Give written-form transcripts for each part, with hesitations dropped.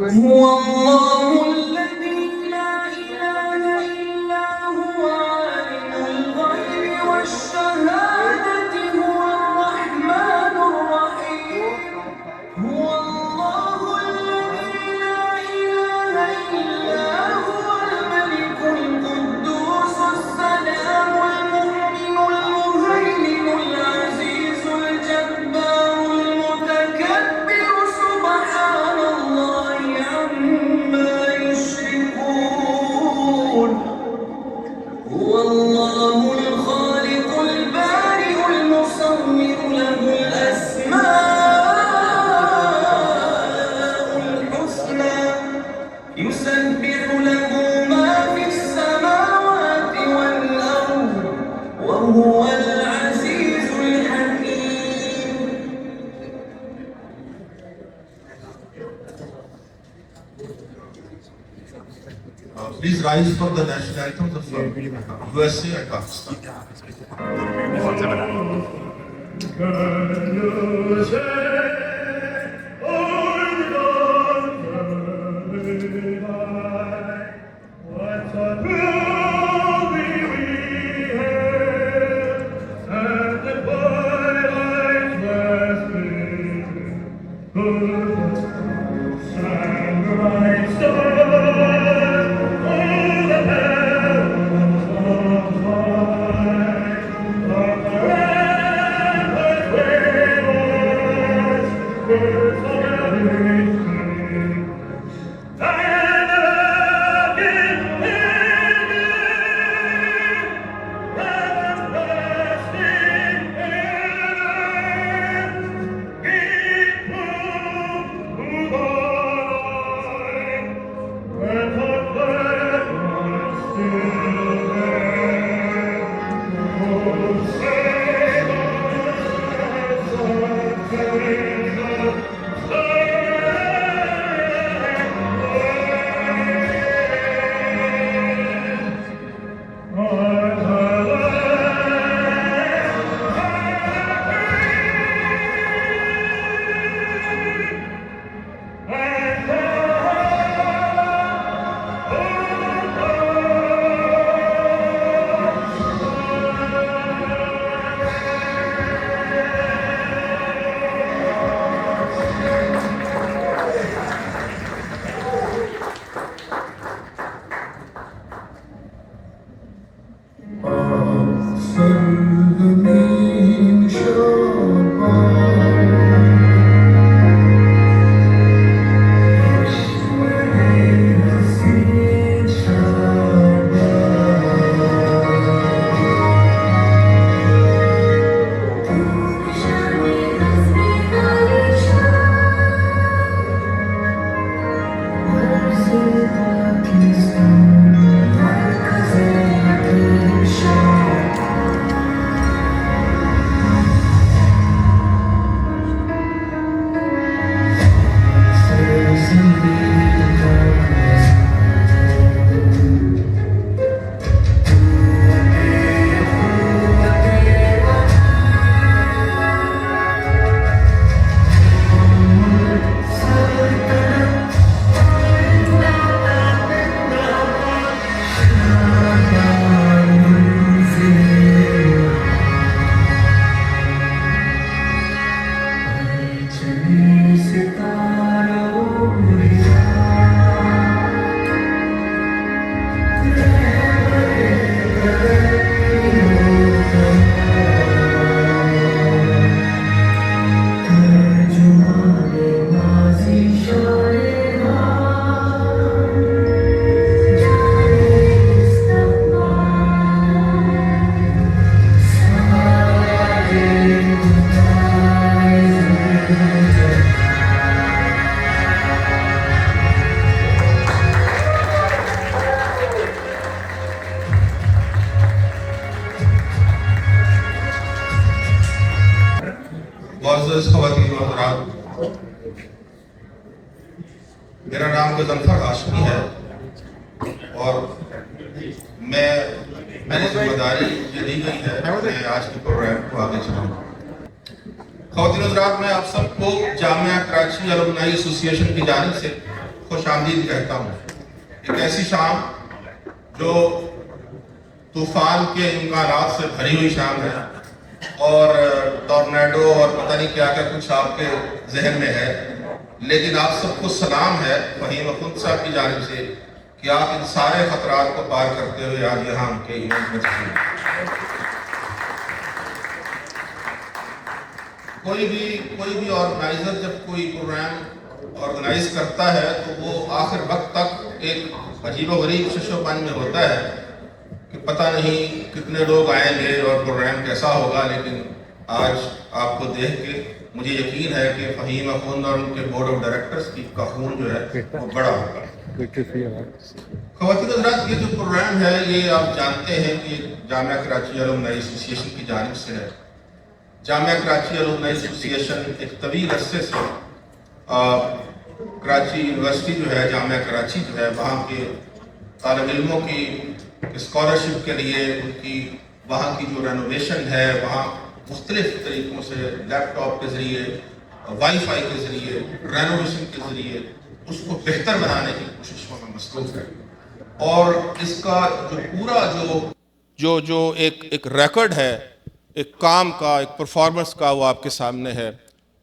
هو الله الذي لا إله إلا هو عالم الغيب والشهادة هو الرحمن الرحيم هو الله الذي لا إله إلا هو الملك القدوس السلام المؤمن المهيمن العزيز الجبار المتكبر سبحان الله عما يشركون هو الله الخالق البارئ المصور له الأسماء الحسنى يسبح له ما في السماوات والأرض وهو العزيز الحكيم. Please rise for the national anthems of USA and Pakistan. मेरा नाम गजनफर हाशमी है और मैंने जिम्मेदारी ये दी गई है मैं आज के प्रोग्राम को आगे चलाऊंगा। ख़वातीन हज़रात, मैं आप सबको जामिया कराची अलुमनाई एसोसिएशन की जानिब से खुशामदीद कहता हूँ। एक ऐसी शाम जो तूफान के इम्कानात से भरी हुई शाम है और टॉर्नेडो और पता नहीं क्या क्या कुछ आपके जहन में है, लेकिन आप सबको सलाम है फहीम अखुंद साहब की जानिब से कि आप इन सारे खतरात को पार करते हुए आज यहाँ उनके इवेंट में हैं। कोई भी ऑर्गेनाइजर जब कोई प्रोग्राम ऑर्गेनाइज करता है तो वो आखिर वक्त तक एक अजीबोगरीब शशोपन में होता है कि पता नहीं कितने लोग आएंगे और प्रोग्राम कैसा होगा, लेकिन आज आपको देख के मुझे यकीन है कि फहीम अखुंद और उनके बोर्ड ऑफ डायरेक्टर्स का खून जो है वो बड़ा होगा। ख़वातीन हज़रात, ये जो प्रोग्राम है ये आप जानते हैं कि जामिया कराची अलुमनाई एसोसिएशन की जानिब से है। जामिया कराची अलुमनाई एसोसिएशन एक तवील अरसे से कराची यूनिवर्सिटी जो है, जामिया कराची जो है, वहाँ के तालिब इल्मों की स्कॉलरशिप के लिए उनकी वहाँ की जो रेनोवेशन है, वहाँ मुख्तलिफ तरीक़ों से लैपटॉप के ज़रिए, वाईफाई के ज़रिए, रेनोवेशन के ज़रिए उसको बेहतर बनाने की कोशिशों में मसरूफ़ है। और इसका जो पूरा जो एक रिकॉर्ड है, एक काम का, एक परफॉर्मेंस का, वो आपके सामने है।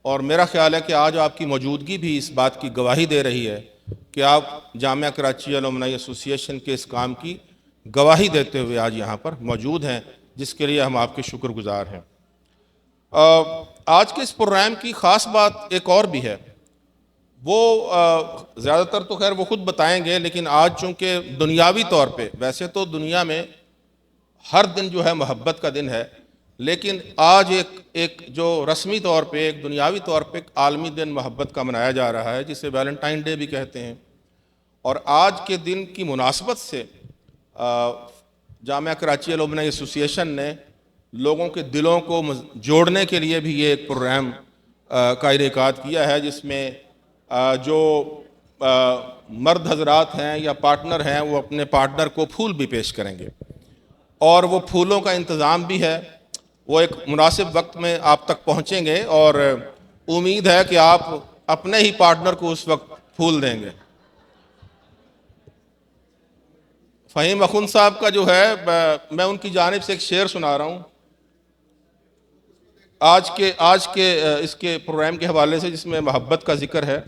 और मेरा ख्याल है कि आज आपकी मौजूदगी भी इस बात की गवाही दे रही है कि आप जामिया कराची अलुमनाई एसोसिएशन के इस काम की गवाही देते हुए आज यहाँ पर मौजूद हैं, जिसके लिए हम आपके शुक्रगुजार हैं। आज के इस प्रोग्राम की ख़ास बात एक और भी है, वो ज़्यादातर तो खैर वो खुद बताएंगे, लेकिन आज चूँकि दुनियावी तौर पे, वैसे तो दुनिया में हर दिन जो है मोहब्बत का दिन है, लेकिन आज एक जो रस्मी तौर पे, एक दुनियावी तौर पे एक आलमी दिन मोहब्बत का मनाया जा रहा है, जिसे वैलेंटाइन डे भी कहते हैं। और आज के दिन की मुनासबत से जामिया कराची अलुमनाई एसोसिएशन ने लोगों के दिलों को जोड़ने के लिए भी ये एक प्रोग्राम का इनेकाद किया है, जिसमें जो मर्द हजरात हैं या पार्टनर हैं वो अपने पार्टनर को फूल भी पेश करेंगे, और वो फूलों का इंतज़ाम भी है। वो एक मुनासिब वक्त में आप तक पहुँचेंगे और उम्मीद है कि आप अपने ही पार्टनर को उस वक्त फूल देंगे। फहीम अखुंद साहब का जो है, मैं उनकी जानिब से एक शेर सुना रहा हूँ आज के इसके प्रोग्राम के हवाले से, जिसमें मोहब्बत का जिक्र है।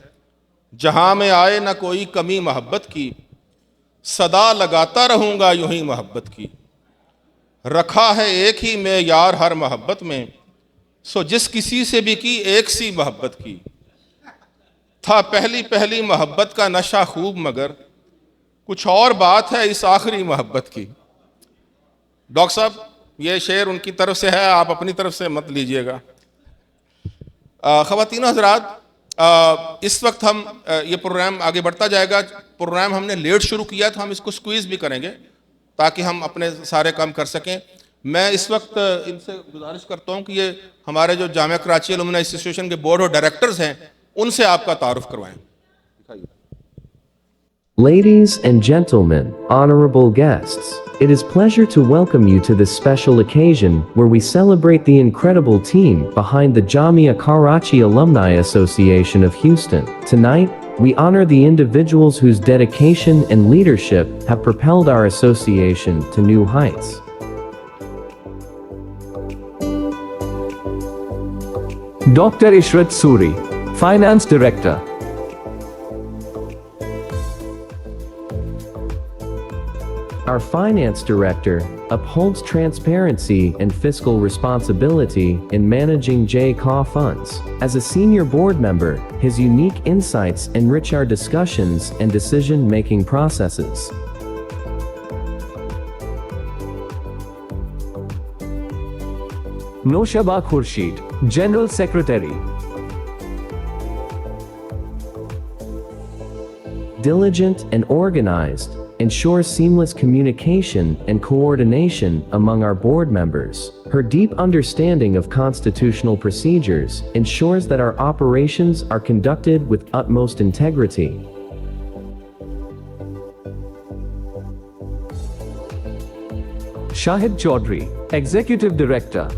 जहाँ में आए ना कोई कमी मोहब्बत की, सदा लगाता रहूँगा यूं ही मोहब्बत की। रखा है एक ही में यार हर मोहब्बत में, सो जिस किसी से भी की एक सी मोहब्बत की। था पहली पहली मोहब्बत का नशा खूब, मगर कुछ और बात है इस आखिरी मोहब्बत की। डॉक्टर साहब, ये शेर उनकी तरफ से है, आप अपनी तरफ से मत लीजिएगा। ख़वातीन हज़रात, इस वक्त हम ये प्रोग्राम आगे बढ़ता जाएगा। प्रोग्राम हमने लेट शुरू किया था, हम इसको स्क्वीज़ भी करेंगे ताकि हम अपने सारे काम कर सकें। मैं इस वक्त इनसे गुजारिश करता हूँ कि ये हमारे जो जामिया कराची अलुमनाई एसोसिएशन के बोर्ड ऑफ डायरेक्टर्स हैं, उनसे आपका तारुफ करवाएं। Ladies and gentlemen, honorable guests, it is pleasure to welcome you to this special occasion where we celebrate the incredible team behind the Jamia Karachi Alumni Association of Houston. Tonight, we honor the individuals whose dedication and leadership have propelled our association to new heights. Dr. Ishrat Suri, Finance Director. Our finance director upholds transparency and fiscal responsibility in managing JCAW funds. As a senior board member, his unique insights enrich our discussions and decision-making processes. Noshaba Khurshid, General Secretary. Diligent and organized, ensures seamless communication and coordination among our board members. Her deep understanding of constitutional procedures ensures that our operations are conducted with utmost integrity. Shahid Chaudhry, Executive Director.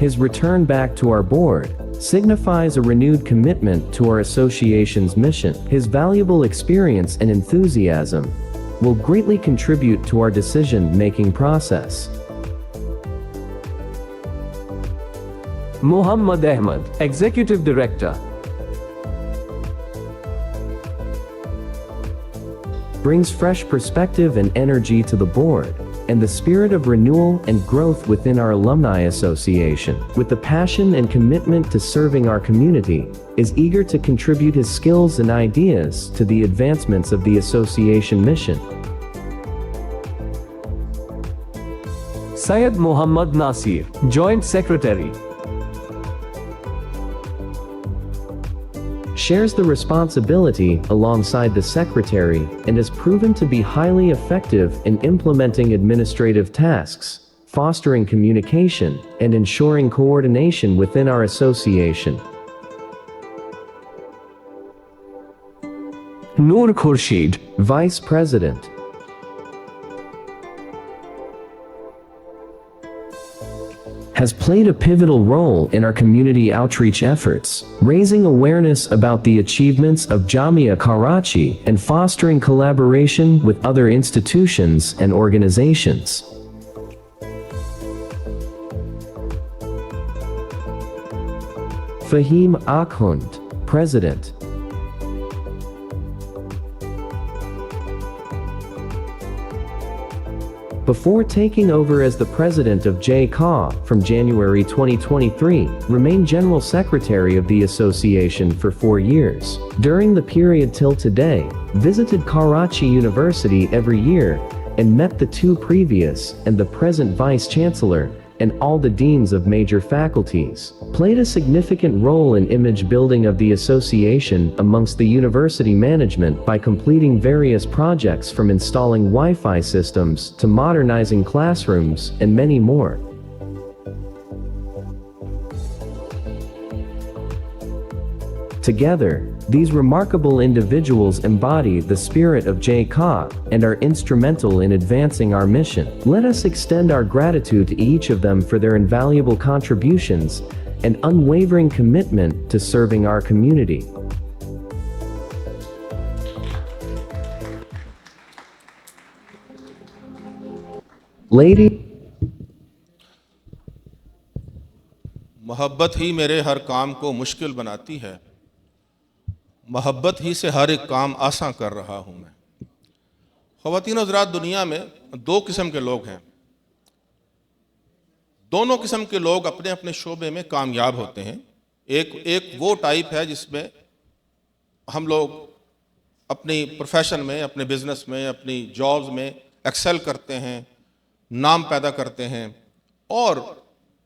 His return back to our board signifies a renewed commitment to our association's mission. His valuable experience and enthusiasm will greatly contribute to our decision-making process. Muhammad Ahmed, Executive Director. Brings fresh perspective and energy to the board, and the spirit of renewal and growth within our alumni association. With the passion and commitment to serving our community, is eager to contribute his skills and ideas to the advancements of the association mission. Syed Muhammad Nasir, Joint Secretary. Shares the responsibility alongside the secretary and has proven to be highly effective in implementing administrative tasks, fostering communication, and ensuring coordination within our association. Noor Khurshid, Vice President. Has played a pivotal role in our community outreach efforts, raising awareness about the achievements of Jamia Karachi and fostering collaboration with other institutions and organizations. Fahim Akhund, President. Before taking over as the president of JCA from January 2023, remained General Secretary of the association for 4 years. During the period till today, visited Karachi University every year and met the 2 previous and the present Vice Chancellor and all the deans of major faculties. Played a significant role in image building of the association amongst the university management by completing various projects from installing Wi-Fi systems to modernizing classrooms and many more. Together, these remarkable individuals embody the spirit of JCA and are instrumental in advancing our mission. Let us extend our gratitude to each of them for their invaluable contributions and unwavering commitment to serving our community. Lady, मोहब्बत ही मेरे हर काम को मुश्किल बनाती है, मोहब्बत ही से हर एक काम आसान कर रहा हूँ मैं। ख़वातीन और हज़रात, दुनिया में 2 किस्म के लोग हैं। दोनों किस्म के लोग अपने अपने शोबे में कामयाब होते हैं। एक वो टाइप है जिसमें हम लोग अपनी प्रोफेशन में, अपने बिजनेस में, अपनी जॉब्स में एक्सेल करते हैं, नाम पैदा करते हैं और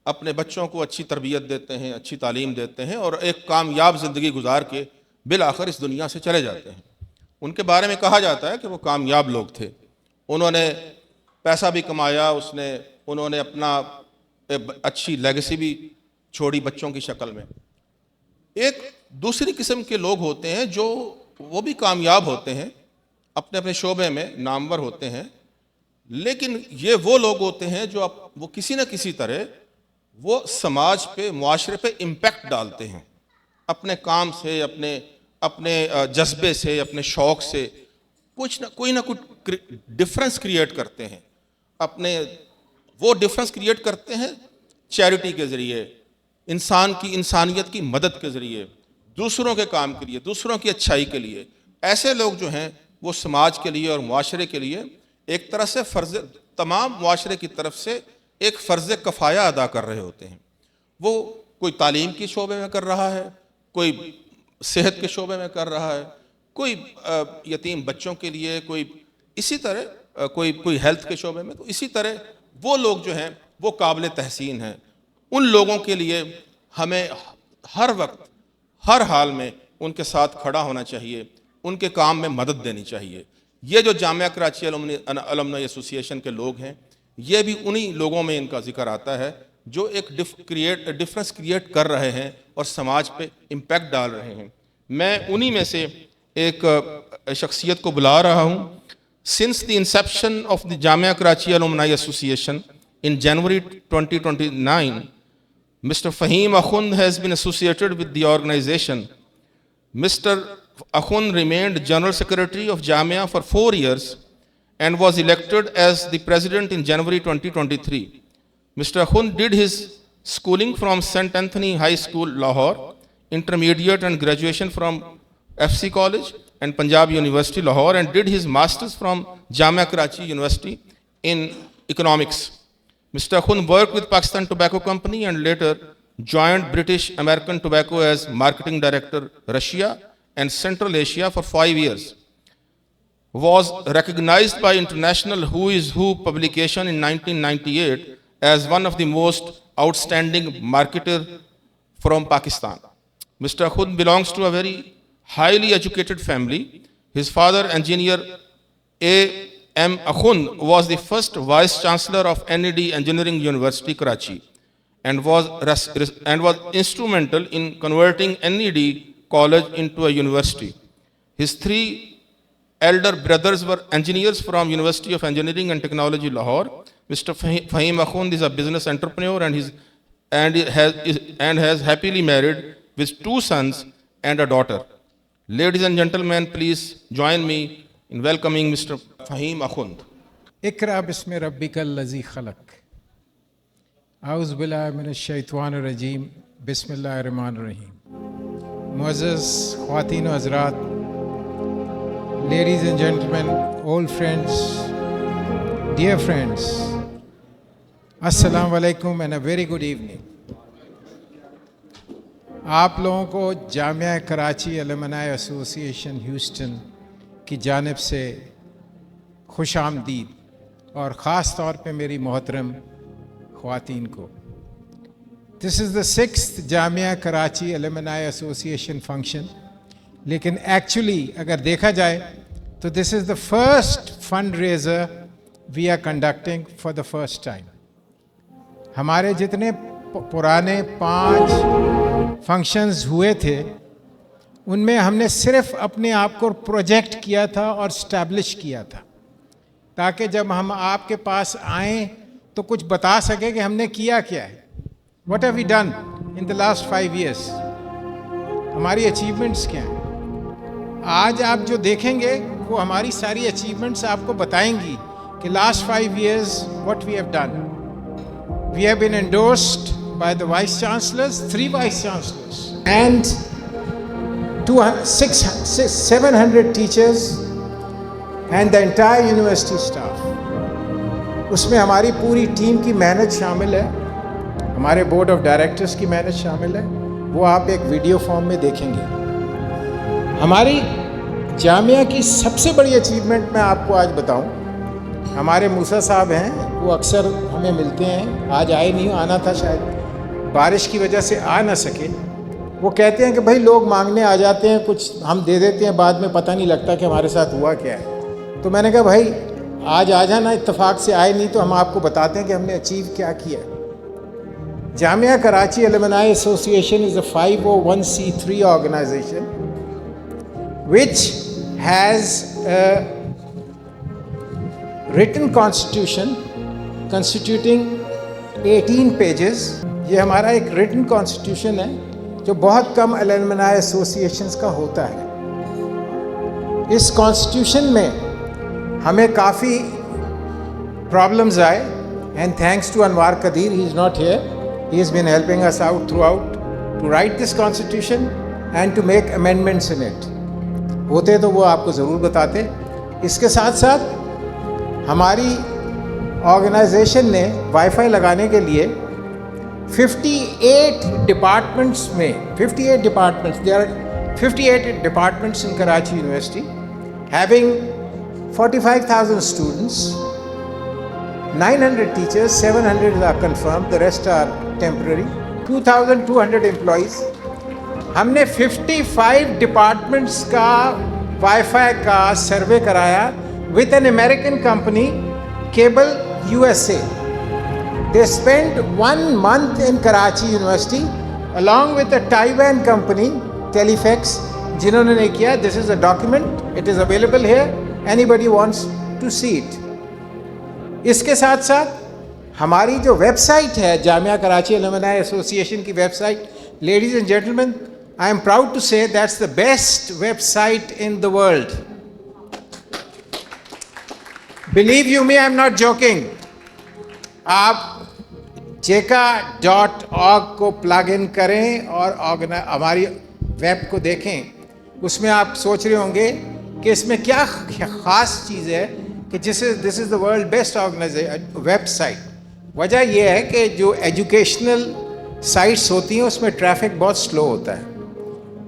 अपने बच्चों को अच्छी तरबियत देते हैं, अच्छी तालीम देते हैं और एक कामयाब ज़िंदगी गुजार के बिल आखिर इस दुनिया से चले जाते हैं। उनके बारे में कहा जाता है कि वो कामयाब लोग थे। उन्होंने पैसा भी कमाया, उन्होंने अपना अच्छी लेगेसी भी छोड़ी बच्चों की शक्ल में। एक दूसरी किस्म के लोग होते हैं जो वो भी कामयाब होते हैं, अपने अपने शोबे में नामवर होते हैं, लेकिन ये वो लोग होते हैं जो वो किसी न किसी तरह वो समाज पे, मुआशरे पे इम्पैक्ट डालते हैं। अपने काम से, अपने जज्बे से, अपने शौक़ से कोई ना कुछ डिफरेंस क्रिएट करते हैं। वो डिफरेंस क्रिएट करते हैं चैरिटी के ज़रिए, इंसानियत की मदद के ज़रिए, दूसरों के काम के लिए, दूसरों की अच्छाई के लिए। ऐसे लोग जो हैं वो समाज के लिए और मुआशरे के लिए एक तरह से तमाम मुआशरे की तरफ से एक फ़र्ज़ कफ़ाया अदा कर रहे होते हैं। वो कोई तालीम के शोबे में कर रहा है, कोई सेहत के शोबे में कर रहा है, कोई यतीम बच्चों के लिए, कोई इसी तरह कोई हेल्थ के शोबे में। तो इसी तरह वो लोग जो हैं वो काबिल तहसीन हैं। उन लोगों के लिए हमें हर वक्त, हर हाल में उनके साथ खड़ा होना चाहिए, उनके काम में मदद देनी चाहिए। ये जो जामिया कराची अलुमनी एसोसिएशन के लोग हैं, ये भी उन्हीं लोगों में इनका जिक्र आता है जो एक डिफरेंस क्रिएट कर रहे हैं और समाज पे इम्पैक्ट डाल रहे हैं। मैं उन्हीं में से एक शख्सियत को बुला रहा हूँ। Since the inception of the Jamia Karachi alumni association in January 2029, Mr. Fahim Akhund has been associated with the organization. Mr. Akhund remained General Secretary of Jamia for 4 years and was elected as the President in January 2023. Mr. Akhund did his schooling from St. Anthony High School, Lahore, intermediate and graduation from FC College and Punjab University, Lahore, and did his masters from Jamia Karachi University in economics. Mr. Akhund worked with Pakistan Tobacco Company and later joined British American Tobacco as Marketing Director, Russia and Central Asia for 5 years. Was recognized by International Who is Who publication in 1998 as one of the most outstanding marketer from Pakistan. Mr. Akhund belongs to a very highly educated family. His father, engineer A.M. Akhund, was the first Vice Chancellor of NED Engineering University, Karachi, and was instrumental in converting NED College into a university. His 3 elder brothers were engineers from University of Engineering and Technology, Lahore. Mr. Fahim Akhund is a business entrepreneur and has happily married with 2 sons and a daughter. Ladies and gentlemen, please join me in welcoming Mr. Fahim Akhund. इकरा बिस्मि रब्बिकल लज़ी खलक आउज़ु बिल्लाहि मिनश शैतानिर रजीम बिस्मिल्लाहिर रहमानिर रहीम मुअज़्ज़ज़ ख़वातीन व हज़रात, ladies and gentlemen, old friends, dear friends, assalamu alaikum and a very good evening. आप लोगों को Jamia Karachi alumni association Houston की जानिब से खुश आमदीद और ख़ास तौर पे मेरी मोहतरम ख़वातीन को. This is the 6th Jamia Karachi alumni association function, लेकिन एक्चुअली अगर देखा जाए तो this is the first fund raiser we are conducting for the first time. हमारे जितने पुराने 5 फंक्शंस हुए थे उनमें हमने सिर्फ अपने आप को प्रोजेक्ट किया था और स्टैब्लिश किया था, ताकि जब हम आपके पास आएँ तो कुछ बता सके कि हमने किया क्या है. What have we done in the last 5 years, हमारी अचीवमेंट्स क्या हैं. आज आप जो देखेंगे वो हमारी सारी अचीवमेंट्स आपको बताएंगी कि last 5 years what we have done. We have been endorsed by the Vice Chancellors, 3 Vice Chancellors, and 700 teachers and the entire university staff. उसमें हमारी पूरी टीम की मेहनत शामिल है, हमारे बोर्ड ऑफ डायरेक्टर्स की मेहनत शामिल है, वो आप एक वीडियो फॉर्म में देखेंगे. हमारी जामिया की सबसे बड़ी अचीवमेंट मैं आपको आज बताऊं. हमारे मूसा साहब हैं, वो अक्सर हमें मिलते हैं, आज आए नहीं, आना था शायद, बारिश की वजह से आ ना सके. वो कहते हैं कि भाई लोग मांगने आ जाते हैं, कुछ हम दे देते हैं, बाद में पता नहीं लगता कि हमारे साथ हुआ क्या है. तो मैंने कहा भाई आज आ जाना, इत्तेफाक से आए नहीं तो हम आपको बताते हैं कि हमने अचीव क्या किया. Jamia Karachi alumni association is a 501c3 organisation which has a written constitution constituting 18 pages. ये हमारा एक रिटन कॉन्स्टिट्यूशन है जो बहुत कम अलुमनाई एसोसिएशंस का होता है. इस कॉन्स्टिट्यूशन में हमें काफ़ी प्रॉब्लम्स आए and thanks to Anwar Qadeer, he is not here, he has been helping us out throughout to write this constitution and to make amendments in it. होते तो वो आपको ज़रूर बताते. इसके साथ साथ हमारी ऑर्गेनाइजेशन ने वाईफाई लगाने के लिए 58 डिपार्टमेंट्स में 58 departments, there are 58 departments in Karachi university having 45,000 students, 900 teachers, 700 are confirmed, the rest are temporary, 2,200 employees. हमने 55 डिपार्टमेंट्स का वाईफाई का सर्वे कराया with an American company, Cable USA. They spent 1 month in Karachi University along with a Taiwan company, Teleflex, जिन्होंने ने किया. This is a document, it is available here, anybody wants to see it. इसके साथ साथ हमारी जो website है Jamia Karachi alumni association की website, ladies and gentleman, I am proud to say that's the best website in the world. Believe you me, I am not joking. आप cheka.org को plug in करें और हमारी वेब को देखें. उसमें आप सोच रहे होंगे कि इसमें क्या ख़ास चीज़ है कि this is the world best organisation website. वजह यह है कि जो एजुकेशनल साइट्स होती हैं उसमें ट्रैफिक बहुत स्लो होता है.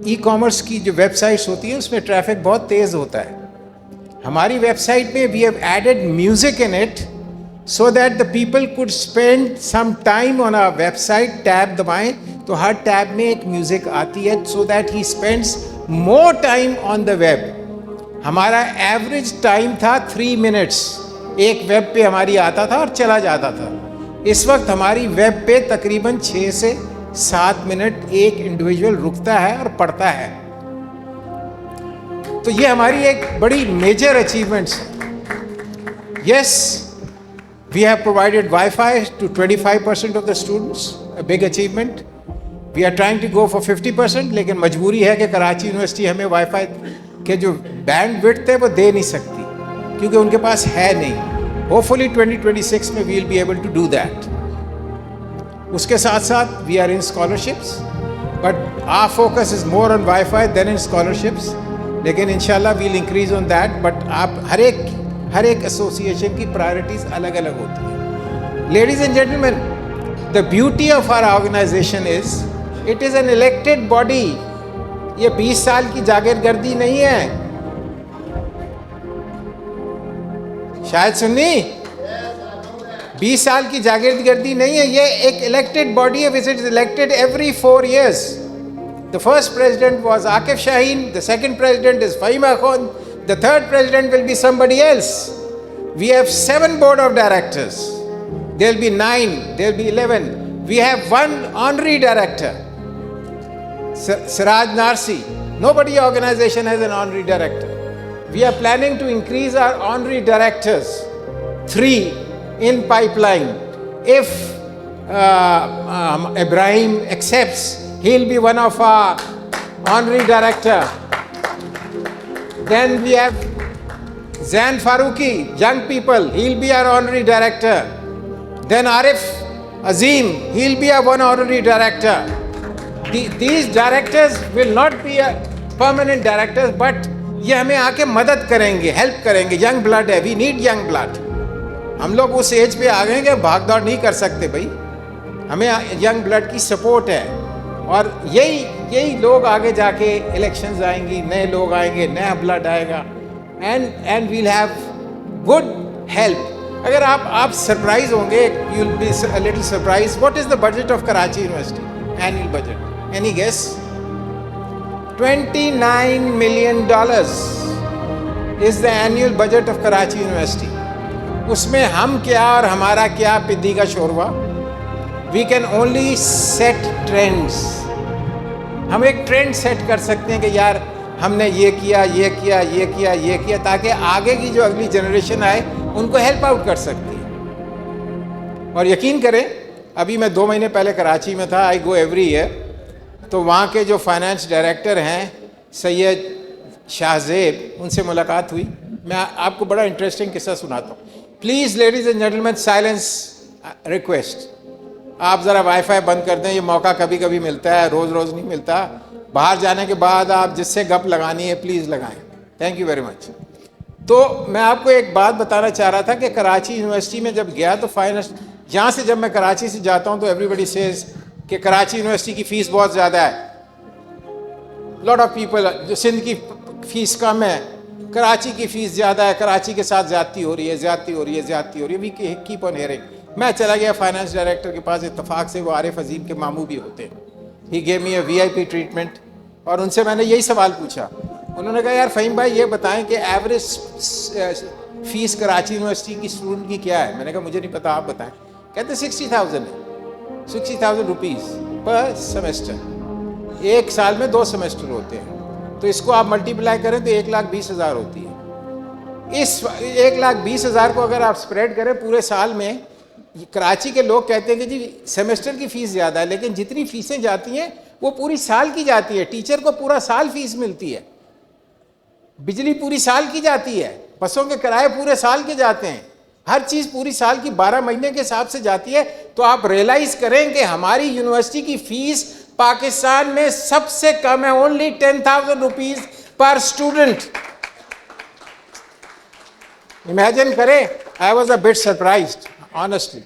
ई कॉमर्स की जो वेबसाइट्स होती हैं उसमें ट्रैफिक बहुत तेज़ होता है. हमारी वेबसाइट में we have added music in it so that the people could spend some time on our website. Tab दबाएं तो हर टैब में एक म्यूज़िक आती है, so that he spends more time on the web. हमारा एवरेज टाइम था 3 minutes. एक web पे हमारी आता था और चला जाता था. इस वक्त हमारी वेब पे तकरीबन 6 से 7 मिनट एक इंडिविजुअल रुकता है और पढ़ता है. तो ये हमारी एक बड़ी मेजर अचीवमेंट्स है. Yes, we have provided Wi-Fi to 25% of the students, a big achievement. We are trying to go for 50%, लेकिन मजबूरी है कि कराची यूनिवर्सिटी हमें Wi-Fi के जो बैंड विड्थ है वो दे नहीं सकती क्योंकि उनके पास है नहीं. Hopefully 2026 में we will be able to do that. उसके साथ साथ we are in scholarships, but our focus is more on Wi-Fi than in scholarships. लेकिन इंशाल्लाह we'll increase on that. But आप हर एक एसोसिएशन की प्रायोरिटीज अलग अलग होती हैं. Ladies and gentleman, the beauty of our organisation is it is an elected body. ये 20 साल की जागीरगर्दी नहीं है. शायद सुननी, 20 साल की जागीरगर्दी नहीं है. ये एक इलेक्टेड बॉडी है which is elected every 4 years. The first president was Akif Shaheen, the second president is Fahima Khan, the third president will be somebody else. We have 7 board of directors. There will be 9, there will be 11. We have 1 honorary director, Siraj Narsi. Nobody organization has an honorary director. We are planning to increase our honorary directors, 3 in pipeline. If Ibrahim accepts, he'll be one of our honorary director. Then we have Zain Faruqi, young people, he'll be our honorary director. Then Arif Azim, he'll be our 1 honorary director. These directors will not be a permanent directors, but ये हमें आके मदद करेंगे, help करेंगे. Young blood है, we need young blood. हम लोग उस एज पे आ गए कि भाग दौड़ नहीं कर सकते भाई. हमें यंग ब्लड की सपोर्ट है और यही लोग आगे जाके इलेक्शंस आएंगी, नए लोग आएंगे, नया ब्लड आएगा and we'll have good help. अगर आप सरप्राइज होंगे, you will be a little surprise. What is the budget of Karachi university annual budget? Any guess? $29 million is the annual budget of Karachi university. उसमें हम क्या और हमारा क्या पिद्दी का शोरबा. We can only set trends. हम एक ट्रेंड सेट कर सकते हैं कि यार हमने ये किया, ये किया, ये किया, ये किया, ताकि आगे की जो अगली जनरेशन आए उनको हेल्प आउट कर सकती है. और यकीन करें, अभी मैं 2 महीने पहले कराची में था. आई गो एवरी ईयर. तो वहाँ के जो फाइनेंस डायरेक्टर हैं सैयद शाहजेब, उनसे मुलाकात हुई. मैं आपको बड़ा इंटरेस्टिंग किस्सा सुनाता हूँ. Please ladies and gentleman, silence request. आप ज़रा वाईफाई बंद कर दें. ये मौका कभी कभी मिलता है, रोज़ रोज़ नहीं मिलता. बाहर जाने के बाद आप जिससे गप लगानी है प्लीज़ लगाएं. Thank you very much. तो मैं आपको एक बात बताना चाह रहा था कि कराची यूनिवर्सिटी में जब गया तो फाइनेंस, यहाँ से जब मैं कराची से जाता हूँ तो एवरीबडी सेज कि कराची यूनिवर्सिटी की फ़ीस बहुत ज़्यादा है. लॉट ऑफ पीपल, जो सिंध की फ़ीस कम है, कराची की फ़ीस ज़्यादा है, कराची के साथ ज़्यादती हो रही है, ज़्यादती हो रही है, ज़्यादती हो रही है. We keep on hearing. मैं चला गया फाइनेंस डायरेक्टर के पास. इत्तफाक से वो आरिफ अजीम के मामू भी होते हैं. He gave me a VIP treatment. और उनसे मैंने यही सवाल पूछा. उन्होंने कहा यार फ़हीम भाई ये बताएं कि एवरेज फ़ीस कराची यूनिवर्सिटी की स्टूडेंट की क्या है. मैंने कहा मुझे नहीं पता, आप बताएं. कहते 60,000 है. 60,000 रुपीज़ पर सेमेस्टर. एक साल में 2 सेमेस्टर होते हैं. तो इसको आप मल्टीप्लाई करें तो 1,20,000 होती है. इस 1,20,000 को अगर आप स्प्रेड करें पूरे साल में कराची के लोग कहते हैं कि जी सेमेस्टर की फ़ीस ज़्यादा है, लेकिन जितनी फ़ीसें जाती हैं वो पूरी साल की जाती है। टीचर को पूरा साल फीस मिलती है, बिजली पूरी साल की जाती है, बसों के किराए पूरे साल के जाते हैं, हर चीज़ पूरी साल की 12 महीने के हिसाब से जाती है। तो आप रियलाइज करें कि हमारी यूनिवर्सिटी की फ़ीस पाकिस्तान में सबसे कम है, ओनली 10,000 रुपीज़ पर स्टूडेंट। इमेजिन करें, I was a bit surprised, honestly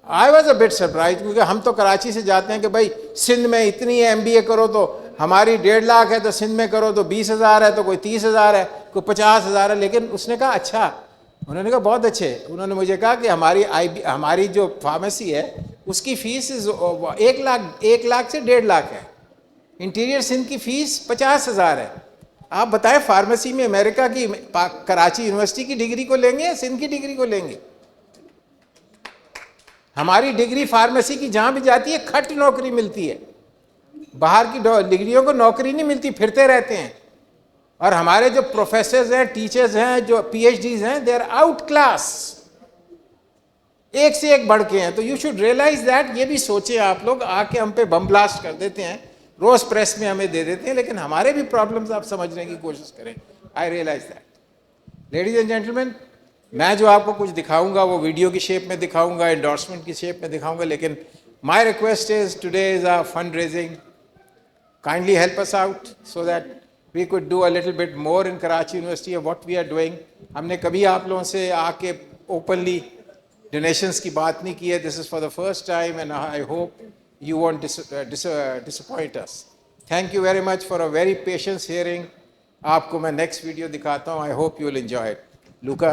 I was a bit surprised, क्योंकि हम तो कराची से जाते हैं कि भाई सिंध में इतनी है, MBA करो तो हमारी 1.5 लाख है, तो सिंध में करो तो 20,000 है, तो कोई 30,000 है, कोई 50,000 है। लेकिन उसने कहा अच्छा, उन्होंने कहा बहुत अच्छे। उन्होंने मुझे कहा कि हमारी जो फार्मेसी है उसकी फ़ीस 1 लाख से 1.5 लाख है, इंटीरियर सिंध की फ़ीस 50,000 है। आप बताएं फार्मेसी में अमेरिका की कराची यूनिवर्सिटी की डिग्री को लेंगे या सिंध की डिग्री को लेंगे? हमारी डिग्री फार्मेसी की जहाँ भी जाती है खट नौकरी मिलती है, बाहर की डिग्रियों को नौकरी नहीं मिलती, फिरते रहते हैं। और हमारे जो प्रोफेसर्स हैं, टीचर्स हैं, जो PhDs हैं, दे आर आउट क्लास, एक से एक बढ़ के हैं। तो यू शुड रियलाइज दैट। ये भी सोचे आप लोग, आके हम पे बम ब्लास्ट कर देते हैं, रोज प्रेस में हमें दे देते हैं, लेकिन हमारे भी प्रॉब्लम्स आप समझने की कोशिश करें। I realise that. Ladies and gentleman, मैं जो आपको कुछ दिखाऊंगा वो वीडियो की शेप में दिखाऊंगा, एंडोर्समेंट की शेप में दिखाऊंगा, लेकिन my request is today is a fund raising, kindly help us out so that we could do a little bit more in Karachi university of what we are doing. हमने कभी आप लोगों से आके ओपनली डोनेशंस की बात नहीं की है, this is for the first time and I hope you won't disappoint us. Thank you very much for a very patient hearing. आपको मैं next video दिखाता हूँ. I hope you will enjoy it. Luca,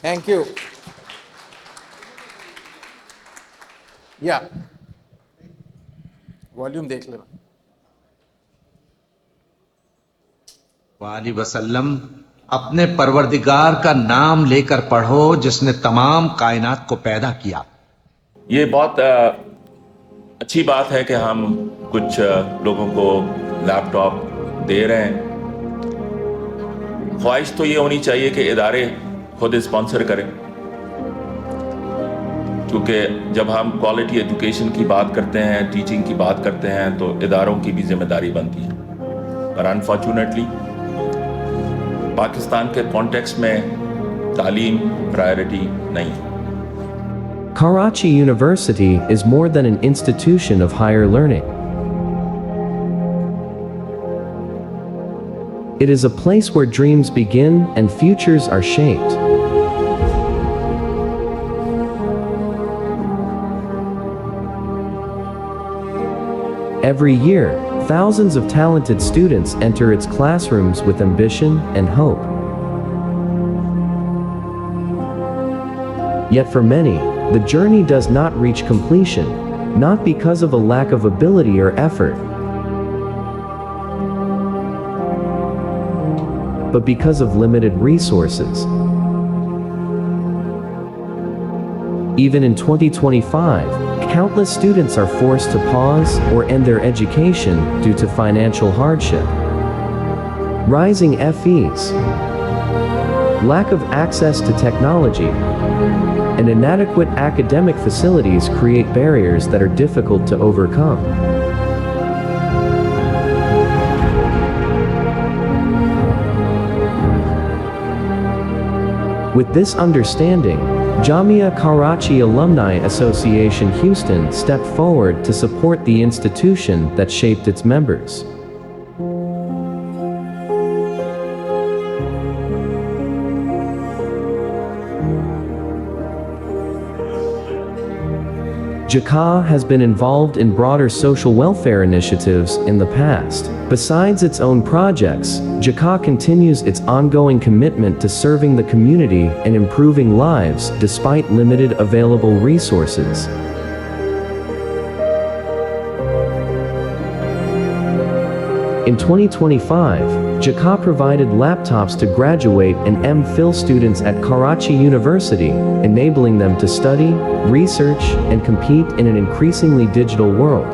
thank you. Yeah. Volume देख लेना. वाली वसल्लम, अपने परवरदिगार का नाम लेकर पढ़ो जिसने तमाम कायनात को पैदा किया। ये बहुत अच्छी बात है कि हम कुछ लोगों को लैपटॉप दे रहे हैं। ख्वाहिश तो ये होनी चाहिए कि इदारे खुद स्पॉन्सर करें, क्योंकि जब हम क्वालिटी एजुकेशन की बात करते हैं, टीचिंग की बात करते हैं, तो इदारों की भी जिम्मेदारी बनती है। पर अनफॉर्चुनेटली पाकिस्तान के कॉन्टेक्स्ट में तालीम प्रायोरिटी नहीं है। Karachi University is more than an institution of higher learning. It is a place where dreams begin and futures are shaped. Every year, thousands of talented students enter its classrooms with ambition and hope. Yet for many, the journey does not reach completion, not because of a lack of ability or effort, but because of limited resources. Even in 2025, countless students are forced to pause or end their education due to financial hardship. Rising fees, lack of access to technology, and inadequate academic facilities create barriers that are difficult to overcome. With this understanding, Jamia Karachi Alumni Association Houston stepped forward to support the institution that shaped its members. JAKA has been involved in broader social welfare initiatives in the past. Besides its own projects, JAKA continues its ongoing commitment to serving the community and improving lives despite limited available resources. In 2025, JAKA provided laptops to graduate and MPhil students at Karachi University, enabling them to study, research, and compete in an increasingly digital world.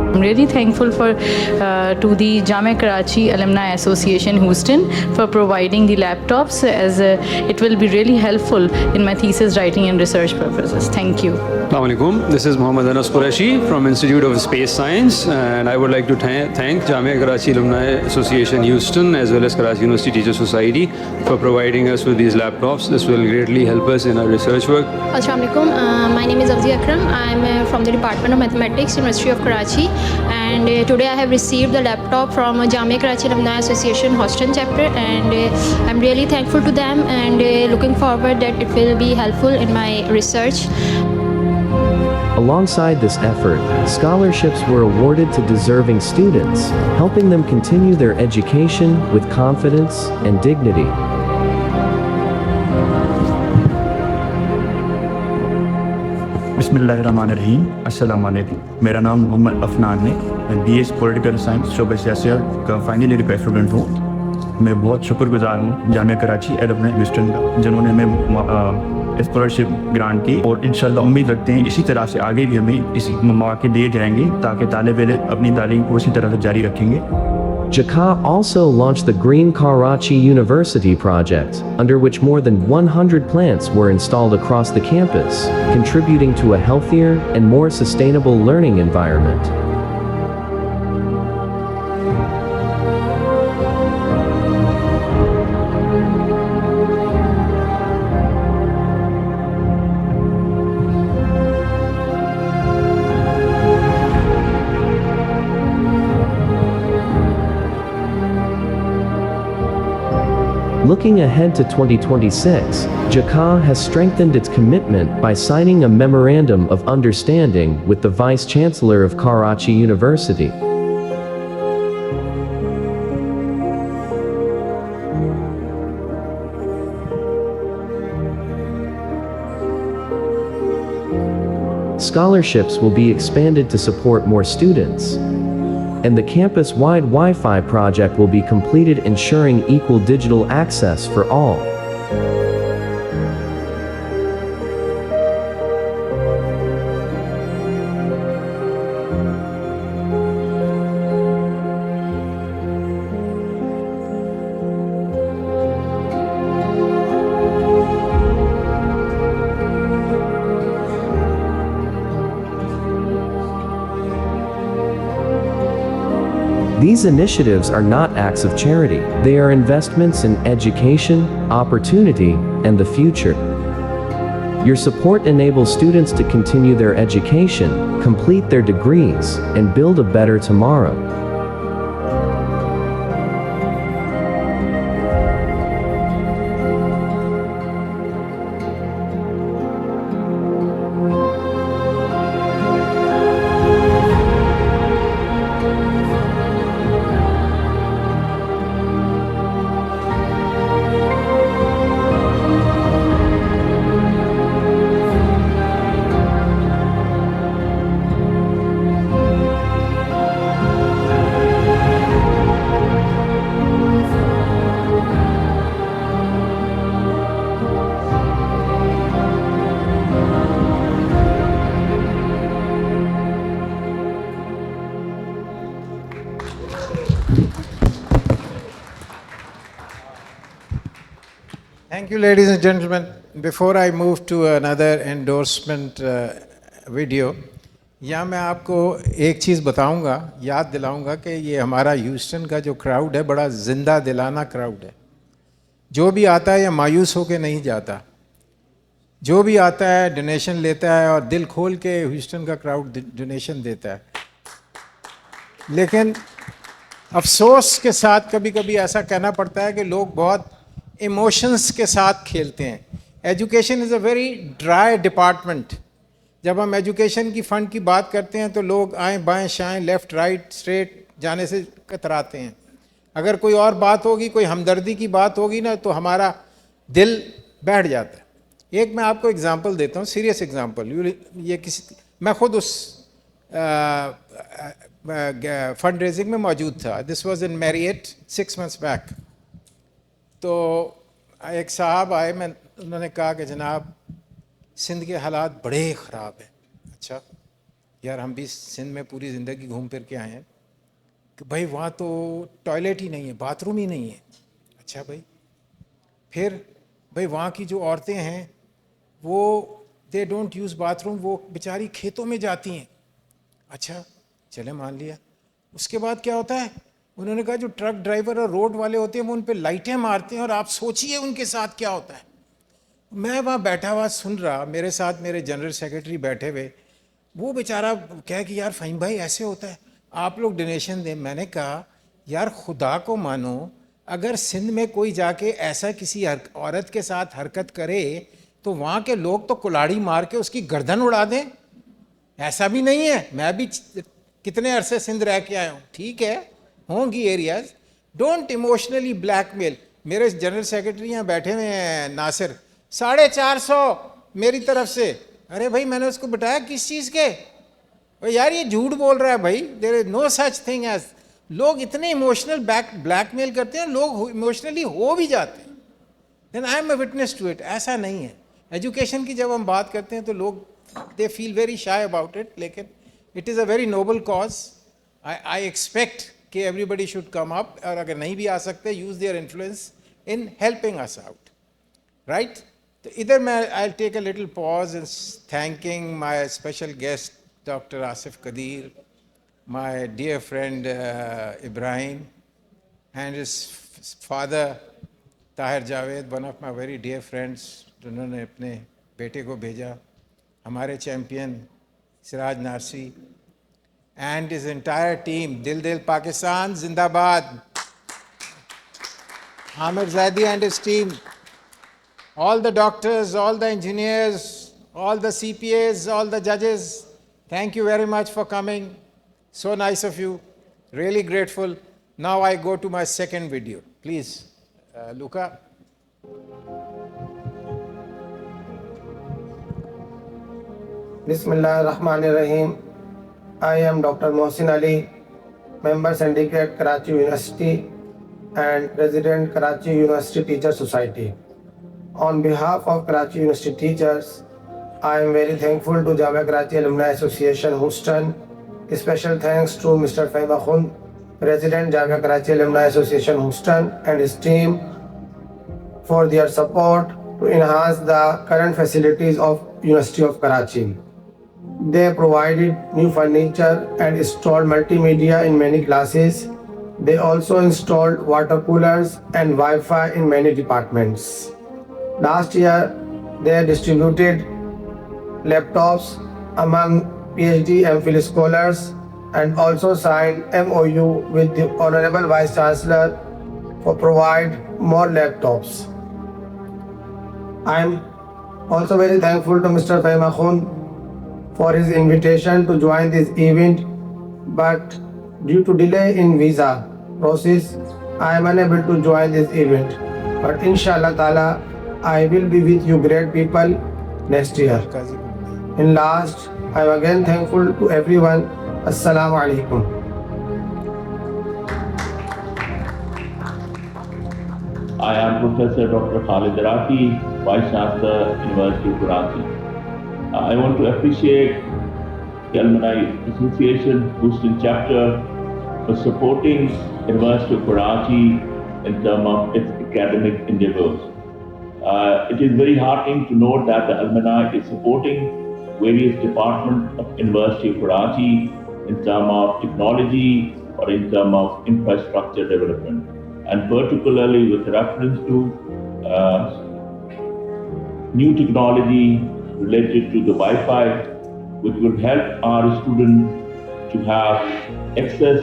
I'm really thankful to the Jamia Karachi Alumni Association Houston for providing the laptops, as it will be really helpful in my thesis writing and research purposes. Thank you. Assalamu alaikum. This is Mohammad Anas Qureshi from Institute of Space Science, and I would like to thank Jamia Karachi Alumni Association Houston as well as Karachi University Teachers Society for providing us with these laptops. This will greatly help us in our research work. Assalamu alaikum. My name is Afzi Akram. I am from the Department of Mathematics, University of Karachi, and today I have received the laptop from Jamia Karachi Alumni Association Houston chapter, and I'm really thankful to them and looking forward that it will be helpful in my research. Alongside this effort, scholarships were awarded to deserving students, helping them continue their education with confidence and dignity. बिस्मिल्लाहिर्रहमानिर्रहीम अस्सलाम वालेकुम। मेरा नाम मोहम्मद अफनान है। मैं BS political science शोबे सियासत का फाइनल ईयर का स्टूडेंट हूँ। मैं बहुत शुक्रगुजार हूँ जामिया कराची एलुमनाई ह्यूस्टन का, जिन्होंने हमें स्कॉलरशिप ग्रांट की, और इंशाल्लाह उम्मीद रखते हैं इसी तरह से आगे भी हमें इसी मौके दिए जाएंगे ताकि तालिब इल्म अपनी तालीम को उसी तरह से जारी रखेंगे। JACA also launched the Green Karachi University project, under which more than 100 plants were installed across the campus, contributing to a healthier and more sustainable learning environment. Looking ahead to 2026, JACA has strengthened its commitment by signing a Memorandum of Understanding with the Vice Chancellor of Karachi University. Scholarships will be expanded to support more students, and the campus-wide Wi-Fi project will be completed, ensuring equal digital access for all. These initiatives are not acts of charity. They are investments in education, opportunity, and the future. Your support enables students to continue their education, complete their degrees, and build a better tomorrow. Thank you, ladies and gentlemen. Before I move to another endorsement video, यहाँ मैं आपको एक चीज़ बताऊंगा, याद दिलाऊंगा कि ये हमारा Houston का जो क्राउड है बड़ा जिंदा दिलाना क्राउड है। जो भी आता है या मायूस होके नहीं जाता, जो भी आता है डोनेशन लेता है और दिल खोल के ह्यूस्टन का क्राउड डोनेशन देता है। लेकिन अफसोस के साथ कभी कभी ऐसा कहना पड़ता है कि लोग बहुत इमोशंस के साथ खेलते हैं। Education is a very dry department. जब हम एजुकेशन की फ़ंड की बात करते हैं तो लोग आएँ बाएँ शाएँ लेफ़्ट राइट स्ट्रेट जाने से कतराते हैं। अगर कोई और बात होगी, कोई हमदर्दी की बात होगी ना, तो हमारा दिल बैठ जाता है। एक मैं आपको एग्ज़ाम्पल देता हूँ, सीरियस एग्ज़ाम्पल। ये किसी, मैं ख़ुद उस फंड रेजिंग में मौजूद था। This was in Marriott 6 months back. तो एक साहब आए, उन्होंने कहा कि जनाब सिंध के हालात बड़े ख़राब हैं। अच्छा, यार हम भी सिंध में पूरी ज़िंदगी घूम फिर के आए हैं कि भाई वहाँ तो टॉयलेट ही नहीं है, बाथरूम ही नहीं है। अच्छा भाई, फिर भाई वहाँ की जो औरतें हैं वो दे डोंट यूज़ बाथरूम, वो बेचारी खेतों में जाती हैं। अच्छा चले मान लिया। उसके बाद क्या होता है, उन्होंने कहा जो ट्रक ड्राइवर और रोड वाले होते हैं वो उन पर लाइटें मारते हैं, और आप सोचिए उनके साथ क्या होता है। मैं वहाँ बैठा हुआ सुन रहा, मेरे साथ मेरे जनरल सेक्रेटरी बैठे हुए, वो बेचारा कहे कि यार फ़हीम भाई ऐसे होता है, आप लोग डोनेशन दें। मैंने कहा यार खुदा को मानो, अगर सिंध में कोई जाके ऐसा किसी औरत के साथ हरकत करे तो वहाँ के लोग तो कुल्हाड़ी मार के उसकी गर्दन उड़ा दें। ऐसा भी नहीं है, मैं भी कितने अरसे सिंध रह के आया हूँ, ठीक है होंगी एरियाज। Don't emotionally blackmail. मेरे जनरल सेक्रेटरी यहाँ बैठे हुए हैं नासिर, 450 मेरी तरफ से। अरे भाई मैंने उसको बताया किस चीज़ के, भाई यार ये झूठ बोल रहा है भाई, there is no such thing as. लोग इतने इमोशनल ब्लैकमेल करते हैं, लोग इमोशनली हो भी जाते हैं। Then I am a witness to it. ऐसा नहीं है। एजुकेशन की जब हम बात करते हैं तो लोग they feel very shy about it, लेकिन it is a very noble cause. I expect कि एवरीबडी शुड कम अप, और अगर नहीं भी आ सकते use their influence in helping us out, right. तो इधर मैं I take a little pause in thanking my special guest doctor Asif Qadeer, my dear friend Ibrahim, and his father Tahir Javed, one of my very dear friends, जिन्होंने अपने बेटे को भेजा, हमारे champion Siraj Narsi, and his entire team, Dil Dil Pakistan Zindabad, Amir Zaidi and his team, all the doctors, all the engineers, all the CPAs, all the judges, thank you very much for coming. So nice of you, really grateful. Now I go to my second video. Please, Luca. Bismillahirrahmanirrahim. I am Dr. Mohsin Ali, Member Syndicate Karachi University and President Karachi University Teachers Society. On behalf of Karachi University teachers, I am very thankful to Jamia Karachi Alumni Association Houston. Special thanks to Mr. Fahim Akhund, President Jamia Karachi Alumni Association Houston, and his team for their support to enhance the current facilities of University of Karachi. They provided new furniture and installed multimedia in many classes. They also installed water coolers and Wi-Fi in many departments. Last year, they distributed laptops among PhD and Phil scholars, and also signed MOU with the Honorable Vice Chancellor for provide more laptops. I am also very thankful to Mr. Fahim Akhund for his invitation to join this event, but due to delay in visa process, I am unable to join this event. But inshallah ta'ala, I will be with you great people next year. In last, I am again thankful to everyone. Assalamu alaikum. I am Professor Dr. Khalid Rafi, Vice Chancellor, University of Karachi. I want to appreciate the Alumni Association Houston chapter for supporting University of Karachi in terms of its academic endeavors. It is very heartening to note that the alumni is supporting various departments of University of Karachi in terms of technology or in terms of infrastructure development, and particularly with reference to new technology related to the Wi-Fi, which will help our students to have access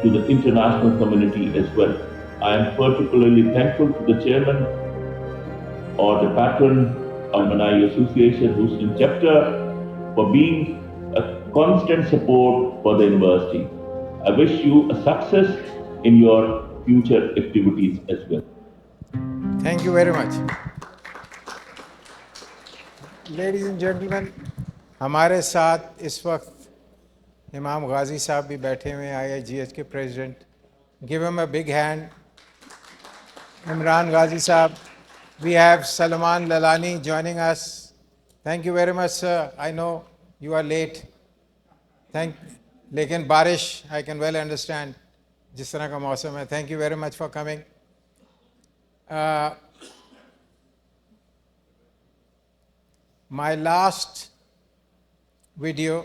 to the international community as well. I am particularly thankful to the chairman or the patron Alumni Association Houston chapter for being a constant support for the university. I wish you a success in your future activities as well. Thank you very much. Ladies and gentlemen, हमारे साथ इस वक्त इमाम गाजी साहब भी बैठे हुए हैं, IIGH के president. Give him a big hand. Imran Ghazi Saab. We have Salman Lalani joining us. Thank you very much, sir. I know you are late. लेकिन बारिश आई कैन वेल अंडरस्टैंड जिस तरह का मौसम है. Thank you very much for coming. My last video,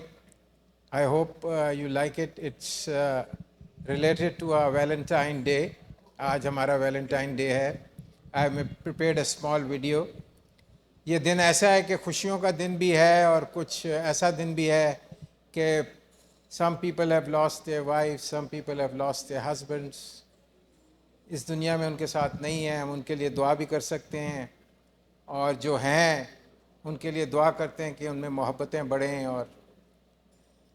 I hope you like it. It's related to our Valentine Day. आज हमारा Valentine Day है. I have prepared a small video. ये दिन ऐसा है कि खुशियों का दिन भी है और कुछ ऐसा दिन भी है कि some people have lost their wives, some people have lost their husbands. इस दुनिया में उनके साथ नहीं है, हम उनके लिए दुआ भी कर सकते हैं और जो हैं उनके लिए दुआ करते हैं कि उनमें मोहब्बतें बढ़ें और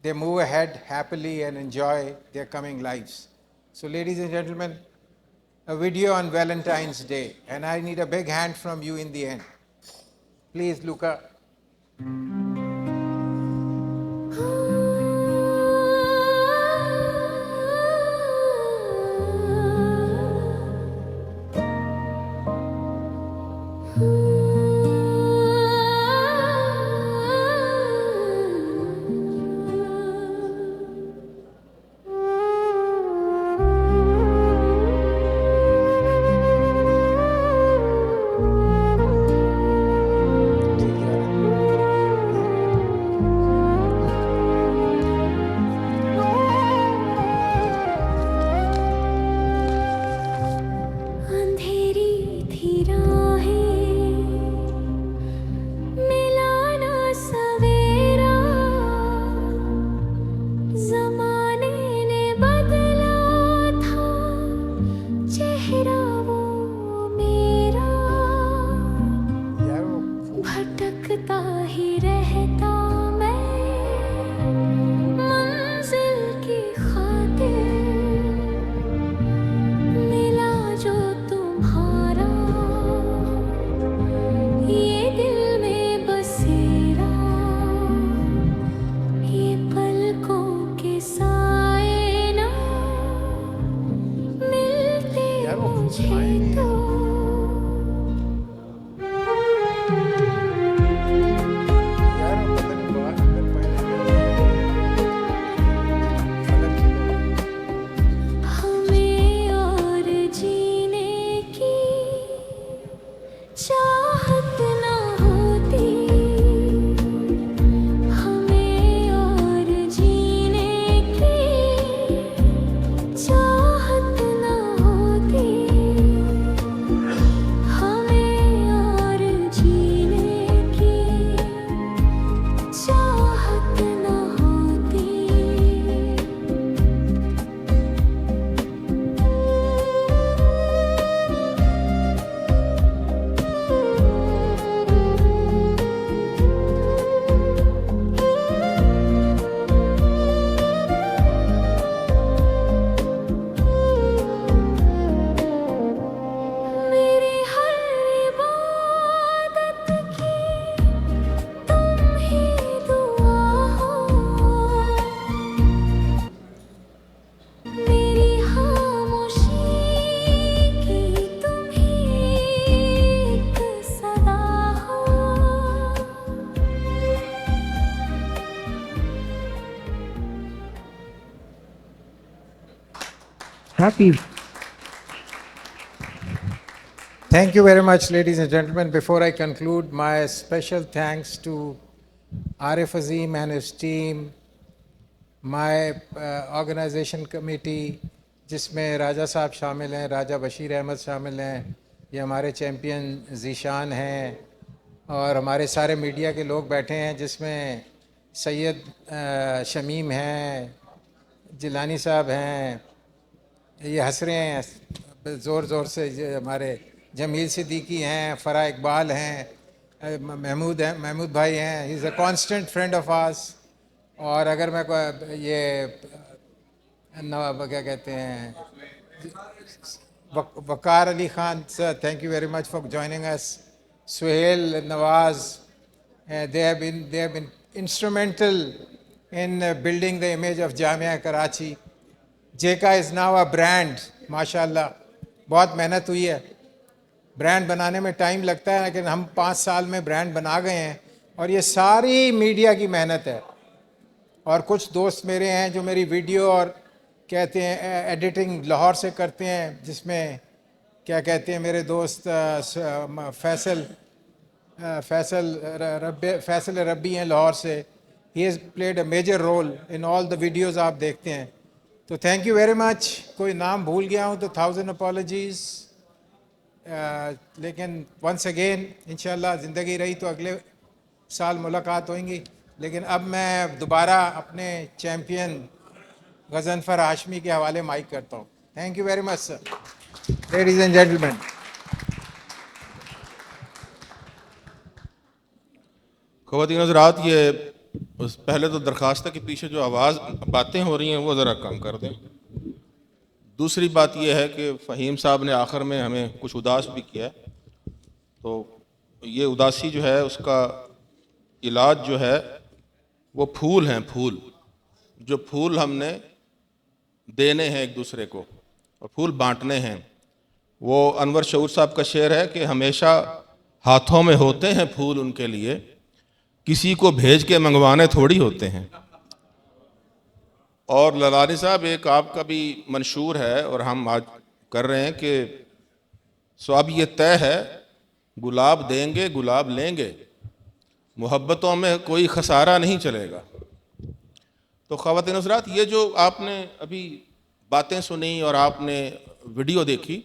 they move ahead happily and enjoy their coming lives. So ladies and gentlemen, a video on Valentine's Day, and I need a big hand from you in the end. Please, Luca. Happy. Thank you very much, ladies and gentlemen. Before I conclude, my special thanks to Arif Azim and his team, my organization committee, जिसमें राजा साहब शामिल हैं, राजा बशीर अहमद शामिल हैं, ये हमारे champion Zeeshan हैं और हमारे सारे मीडिया के लोग बैठे हैं जिसमें सैयद शमीम हैं, जिलानी साहब हैं, ये हंस रहे हैं ज़ोर ज़ोर से, हमारे जमील सिद्दीकी हैं, फ़रा इकबाल हैं, महमूद भाई हैं, he is a constant friend of us. और अगर मैं ये क्या कहते हैं Waqar Ali Khan sir, thank you very much for joining us. Suhail Nawaz, they have been instrumental in building the image of Jamia Karachi. JECA is now a brand, माशाल्लाह. बहुत मेहनत हुई है. ब्रांड बनाने में टाइम लगता है, लेकिन हम 5 साल में ब्रांड बना गए हैं और ये सारी मीडिया की मेहनत है. और कुछ दोस्त मेरे हैं जो मेरी वीडियो और कहते हैं एडिटिंग लाहौर से करते हैं, जिसमें क्या कहते हैं मेरे दोस्त फैसल रब्बी हैं लाहौर से. He has played a major role in all the videos आप देखते हैं. तो थैंक यू वेरी मच. कोई नाम भूल गया हूँ तो 1000 अपॉलॉजीज़. लेकिन वंस अगेन इंशाल्लाह ज़िंदगी रही तो अगले साल मुलाकात होंगी. लेकिन अब मैं दोबारा अपने चैम्पियन गज़नफ़र हाशमी के हवाले माइक करता हूँ. Thank you very much sir. Ladies and gentleman. ख़वातीन हज़रात, ये पहले तो दरख्वास्त है कि पीछे जो बातें हो रही हैं वो ज़रा कम कर दें. दूसरी बात यह है कि फ़हीम साहब ने आखिर में हमें कुछ उदास भी किया है, तो ये उदासी जो है उसका इलाज जो है वो फूल हैं. जो फूल हमने देने हैं एक दूसरे को और फूल बांटने हैं. वो अनवर शऊर साहब का शेर है कि हमेशा हाथों में होते हैं फूल उनके लिए, किसी को भेज के मंगवाने थोड़ी होते हैं. और ललानी साहब, एक आपका भी मंशूर है और हम आज कर रहे हैं कि सो अब ये तय है, गुलाब देंगे गुलाब लेंगे, मोहब्बतों में कोई खसारा नहीं चलेगा. तो ख़वातीन हज़रात, ये जो आपने अभी बातें सुनी और आपने वीडियो देखी,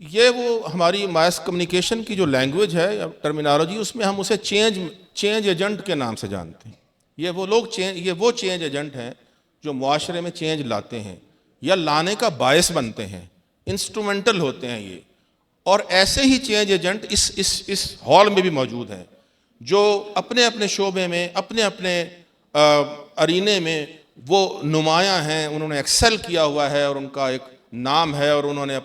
ये वो हमारी मास कम्युनिकेशन की जो लैंग्वेज है या टर्मिनोलॉजी, उसमें हम उसे चेंज एजेंट के नाम से जानते हैं. ये वो चेंज एजेंट हैं जो मुआशरे में चेंज लाते हैं या लाने का बायस बनते हैं, इंस्ट्रूमेंटल होते हैं ये. और ऐसे ही चेंज एजेंट इस हॉल में भी मौजूद हैं जो अपने अपने शोबे में, अपने अपने अरीने में वो नुमायां हैं. उन्होंने एक्सेल किया हुआ है और उनका एक नाम है और उन्होंने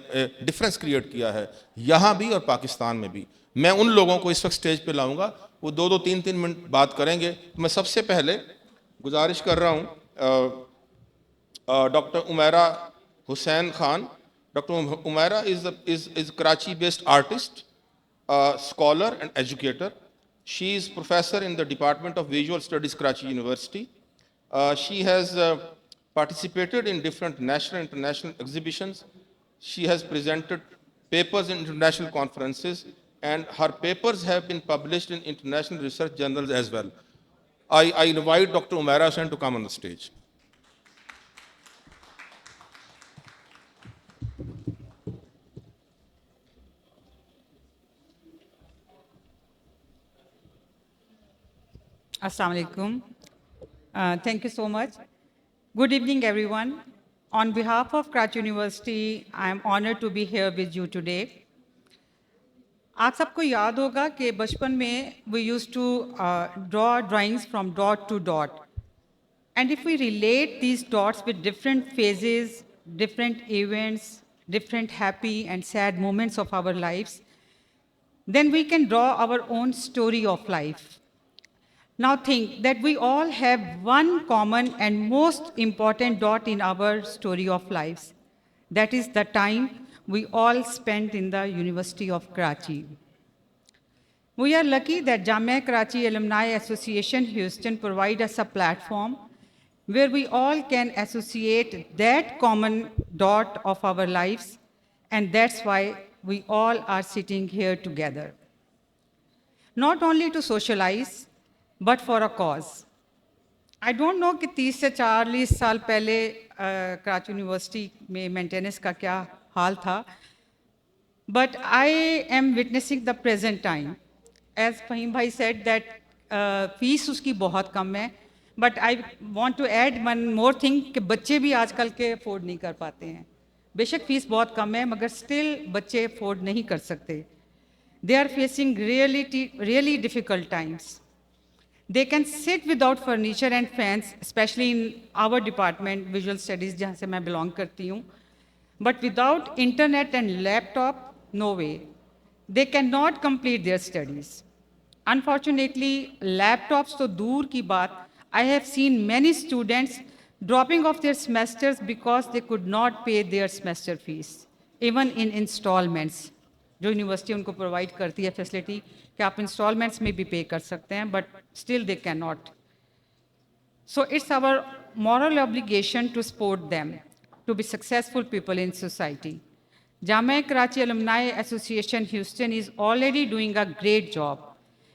डिफरेंस क्रिएट किया है यहाँ भी और पाकिस्तान में भी. मैं उन लोगों को इस वक्त स्टेज पे लाऊंगा, वो 2-2, 3-3 मिनट बात करेंगे. मैं सबसे पहले गुजारिश कर रहा हूँ doctor Umaira Hussain Khan. Doctor Umaira is Karachi based artist, scholar and educator. She is professor in the Department of Visual Studies, Karachi University. She has participated in different national and international exhibitions. She has presented papers in international conferences, and her papers have been published in international research journals as well. I invite Dr. Umaira Hussain to come on the stage. Assalamu alaikum. Thank you so much. Good evening, everyone. On behalf of Karachi University, I am honored to be here with you today. आप सबको याद होगा कि बचपन में we used to draw drawings from dot to dot. And if we relate these dots with different phases, different events, different happy and sad moments of our lives, then we can draw our own story of life. Now think that we all have one common and most important dot in our story of lives. That is the time we all spent in the University of Karachi. We are lucky that Jamia Karachi Alumni Association Houston provide us a platform where we all can associate that common dot of our lives, and that's why we all are sitting here together. Not only to socialize, but for a cause. I don't know कि 30 से 40 साल पहले Karachi university में maintenance का क्या हाल था, but I am witnessing the present time. As Fahim bhai said that fees उसकी बहुत कम है, but I want to add one more thing कि बच्चे भी आजकल के अफोर्ड नहीं कर पाते हैं. बेशक फीस बहुत कम है मगर स्टिल बच्चे अफोर्ड नहीं कर सकते. They are facing really difficult times. They can sit without furniture and fans, especially in our department, Visual Studies, जहाँ से मैं belong करती हूँ. But without internet and laptop, no way. They cannot complete their studies. Unfortunately, laptops तो दूर की बात, I have seen many students dropping off their semesters because they could not pay their semester fees, even in installments. जो university उनको provide करती है facility कि आप इंस्टॉलमेंट्स में भी पे कर सकते हैं, but still they can not. So it's our moral obligation to support them, to be successful people in society. Jamia Karachi Alumni Association Houston is already doing a great job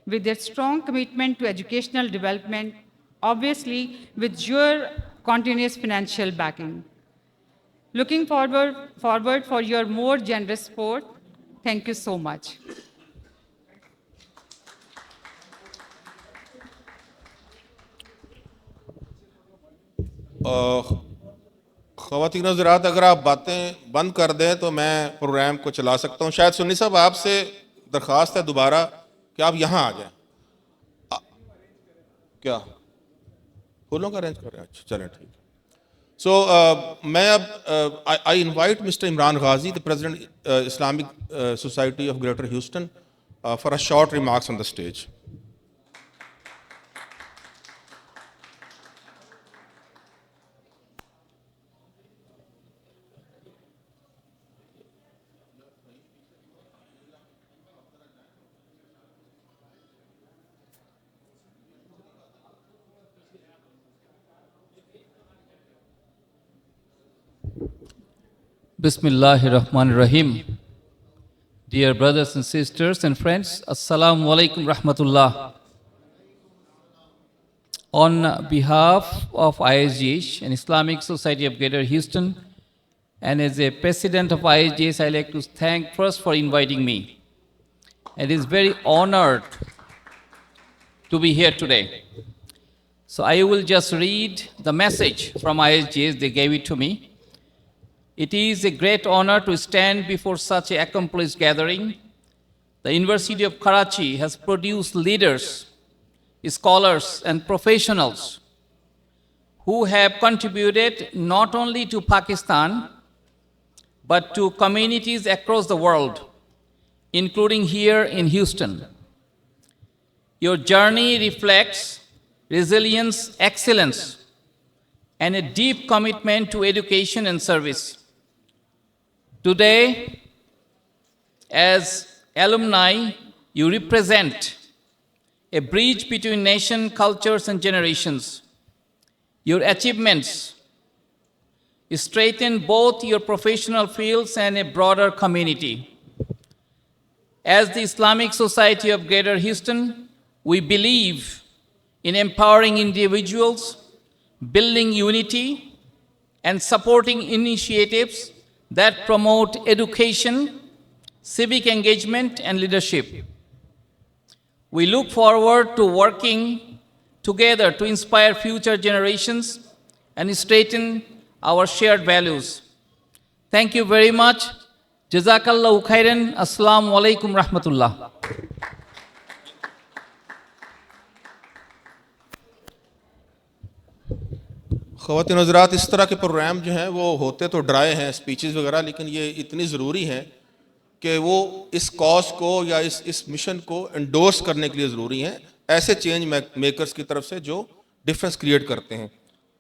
with their strong commitment to educational development, obviously with your continuous financial backing. Looking forward for your more generous support. Thank you so much. ख़वातीन हज़रात, अगर आप बातें बंद कर दें तो मैं programme को चला सकता हूँ। शायद सुन्नी साहब आपसे दरख्वास्त है दोबारा कि आप यहाँ आ जाएं। क्या फूलों का अरेंज कर रहे हैं? अच्छा चलें, ठीक है। सो मैं अब I invite mister Imran Ghazi, the president Islamic society of greater Houston, for a short remarks on the stage. Bismillahirrahmanirrahim. Dear brothers and sisters and friends, Assalamu alaikum rahmatullah. On behalf of ISGH and Islamic Society of Greater Houston, and as a president of ISGH, I'd like to thank first for inviting me. It is very honored to be here today. So I will just read the message from ISGH, they gave it to me. It is a great honor to stand before such an accomplished gathering. The University of Karachi has produced leaders, scholars, and professionals who have contributed not only to Pakistan, but to communities across the world, including here in Houston. Your journey reflects resilience, excellence, and a deep commitment to education and service. Today, as alumni, you represent a bridge between nation, cultures, and generations. Your achievements strengthen both your professional fields and a broader community. As the Islamic Society of Greater Houston, we believe in empowering individuals, building unity, and supporting initiatives that promote education, civic engagement, and leadership. We look forward to working together to inspire future generations and strengthen our shared values. Thank you very much. Jazakallahu khairan. Assalamu alaikum rahmatullah. ख़वातीन हज़रात, इस तरह के programme जो हैं वो होते तो dry हैं, स्पीचेस वगैरह, लेकिन ये इतनी ज़रूरी हैं कि वो इस कॉज को या इस मिशन को एंडोर्स करने के लिए ज़रूरी हैं, ऐसे चेंज मेकर्स की तरफ से जो डिफरेंस क्रिएट करते हैं.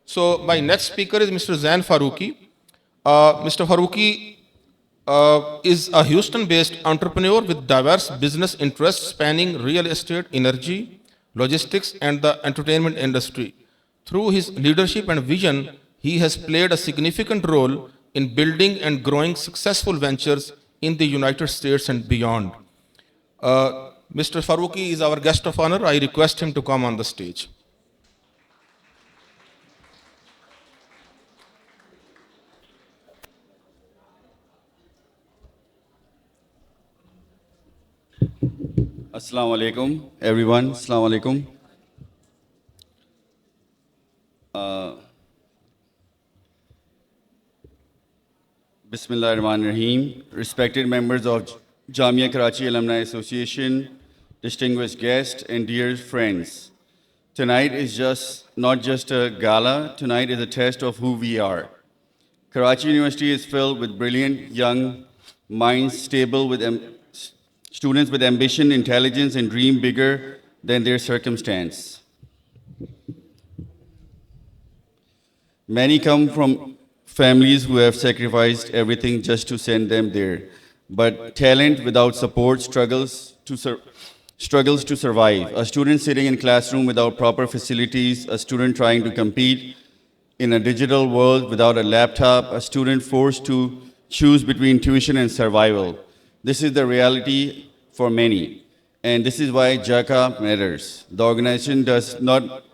So my next speaker is mister Zain Faruqi. Mr. Faruqi is a Houston-based entrepreneur with diverse business interests spanning real estate, energy, logistics, and the entertainment industry. Through his leadership and vision, he has played a significant role in building and growing successful ventures in the United States and beyond. Mr. Faruqi is our guest of honor. I request him to come on the stage. Assalamu alaikum, everyone. Assalamu alaikum. Bismillahirrahmanirrahim. Respected members of Jamia Karachi Alumni Association, distinguished guests, and dear friends. Tonight is not just a gala, tonight is a test of who we are. Karachi University is filled with brilliant young minds, stable with students with ambition, intelligence, and dream bigger than their circumstance. Many come from families who have sacrificed everything just to send them there. But talent without support struggles to struggles to survive. A student sitting in classroom without proper facilities, a student trying to compete in a digital world without a laptop, a student forced to choose between tuition and survival. This is the reality for many, and this is why JACA matters. The organization does not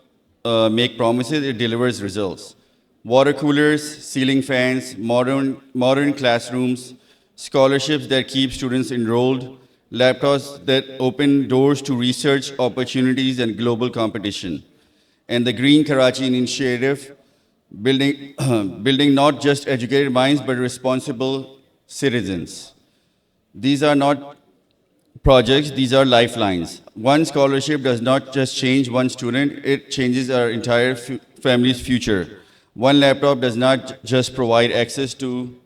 make promises, it delivers results. Water coolers, ceiling fans, modern classrooms, scholarships that keep students enrolled, laptops that open doors to research opportunities and global competition, and the Green Karachi initiative, building not just educated minds but responsible citizens. These are not projects, these are lifelines. One scholarship does not just change one student, it changes our entire family's future. One laptop does not just provide access to,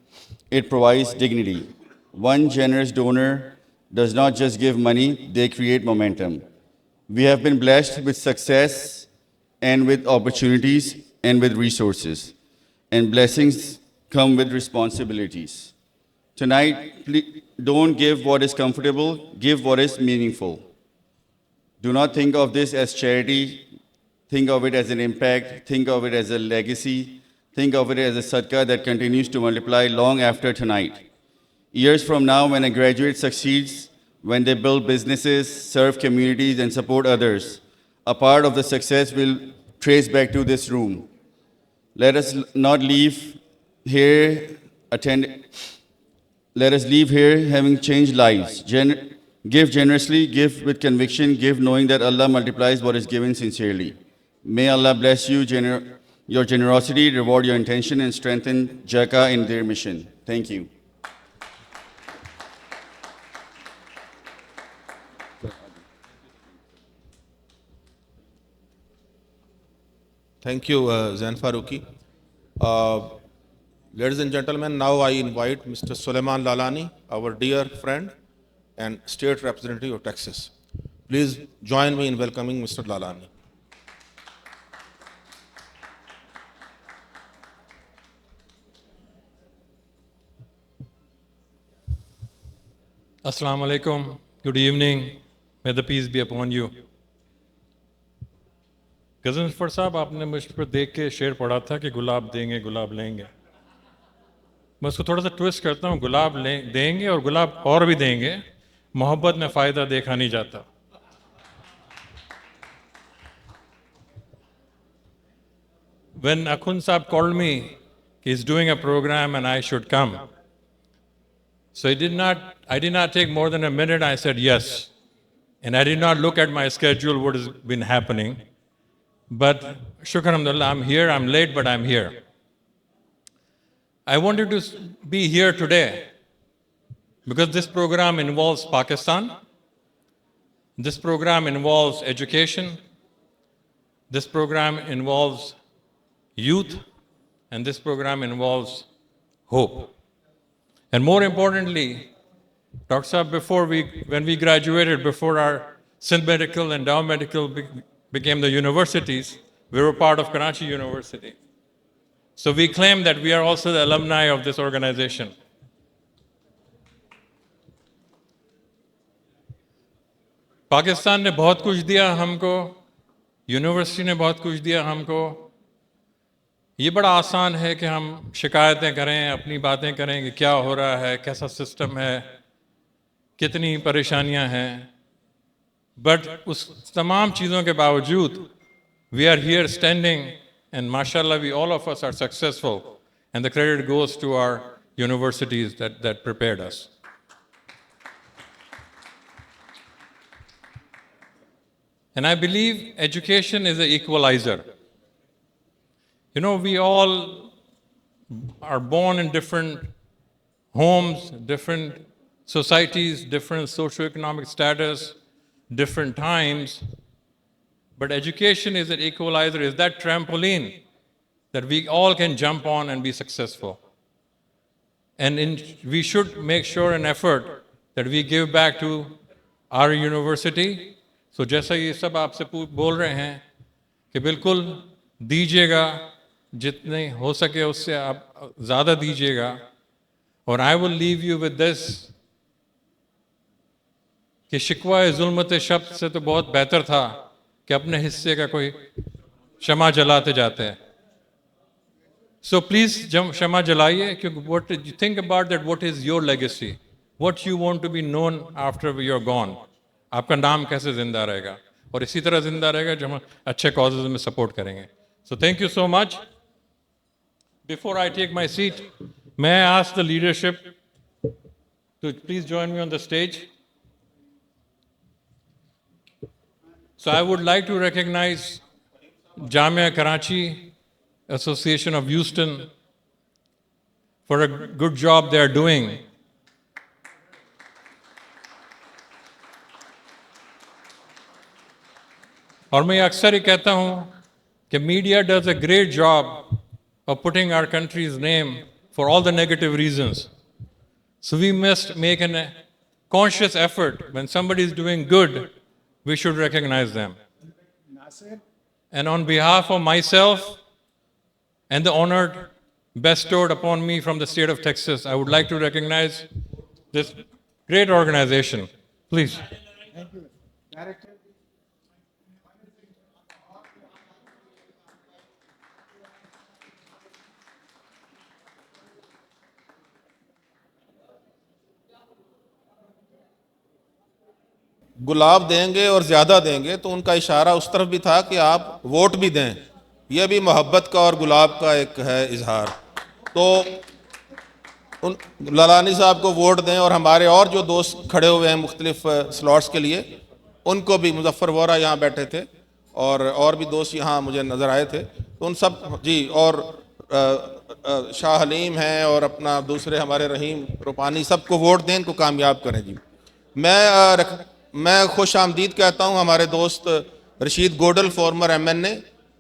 it provides dignity. One generous donor does not just give money, they create momentum. We have been blessed with success and with opportunities and with resources. And blessings come with responsibilities. Tonight, please don't give what is comfortable, give what is meaningful. Do not think of this as charity, think of it as an impact, think of it as a legacy, think of it as a sadaqah that continues to multiply long after tonight. Years from now, when a graduate succeeds, when they build businesses, serve communities, and support others, a part of the success will trace back to this room. Let us not leave here having changed lives. Give generously, give with conviction, give knowing that Allah multiplies what is given sincerely. May Allah bless you, your generosity, reward your intention, and strengthen JACA in their mission. Thank you. Thank you, Zain Farooqi. Ladies and gentlemen, now I invite Mr. Suleiman Lalani, our dear friend and State Representative of Texas. Please join me in welcoming Mr. Lalani. Assalamu alaikum. Good evening. May the peace be upon you. Ghazanfar साहब, आपने मुझ पर देख के शेर पढ़ा था कि गुलाब देंगे गुलाब लेंगे. मैं उसको थोड़ा सा ट्विस्ट करता हूँ, गुलाब देंगे और गुलाब और भी देंगे. मोहब्बत में फ़ायदा देखा नहीं जाता. When Akhund Saab called me, he's doing a program and I should come. So I did not take more than a minute. I said yes. And I did not look at my schedule, what has been happening. But shukran alhamdulillah, I'm here. I'm late, but I'm here. I wanted to be here today because this program involves Pakistan. This program involves education. This program involves youth. And this program involves hope. And more importantly, Dr. Saab, when we graduated, before our Sindh Medical and Dow Medical became the universities, we were part of Karachi University. So we claim that we are also the alumni of this organization. Pakistan ने बहुत कुछ दिया हमको, university ने बहुत कुछ दिया हमको. ये बड़ा आसान है कि हम शिकायतें करें, अपनी बातें करें कि क्या हो रहा है, कैसा सिस्टम है, कितनी परेशानियां हैं. बट उस तमाम चीज़ों के बावजूद we are here standing and mashallah all of us are successful, and the credit goes to our universities that prepared us. And I believe education is an equalizer. You know, we all are born in different homes, different societies, different socioeconomic status, different times. But education is an equalizer, is that trampoline that we all can jump on and be successful. And we should make sure an effort that we give back to our university. So जैसा ये सब आपसे बोल रहे हैं कि बिल्कुल दीजिएगा, जितने हो सके उससे आप ज़्यादा दीजिएगा. और I will leave you with this. कि शिकवा जुल्मत शब्द से तो बहुत बेहतर था कि अपने हिस्से का कोई शमा जलाते जाते हैं. So please शमा जलाइए, क्योंकि what you think about that, what is your legacy, what you want to be known after you're gone. आपका नाम कैसे जिंदा रहेगा, और इसी तरह जिंदा रहेगा जो हम अच्छे कॉजेज में सपोर्ट करेंगे. So thank you so much. Before I take my seat, may I ask the leadership to please join me on the stage. So I would like to recognize Jamia Karachi Association of Houston for a good job they are doing. और मैं अक्सर ही कहता हूँ कि media does a great job of putting our country's name for all the negative reasons. So we must make a conscious effort when somebody is doing good, we should recognize them. And on behalf of myself and the honor bestowed upon me from the state of Texas, I would like to recognize this great organization. Please. Thank you. Director. गुलाब देंगे और ज़्यादा देंगे, तो उनका इशारा उस तरफ भी था कि आप वोट भी दें. यह भी मोहब्बत का और गुलाब का एक है इजहार. तो उन ललानी साहब को वोट दें, और हमारे और जो दोस्त खड़े हुए हैं मुख्तलिफ स्लॉट्स के लिए, उनको भी, मुजफ्फर वोरा यहाँ बैठे थे और भी दोस्त यहाँ मुझे नज़र आए थे, तो उन सब जी, और शाह हलीम हैं और अपना दूसरे हमारे रहीम रूपानी, सबको वोट दें, इनको कामयाब करें जी. मैं खुश आमदीद कहता हूँ हमारे दोस्त रशीद गोडल, फॉर्मर MNA,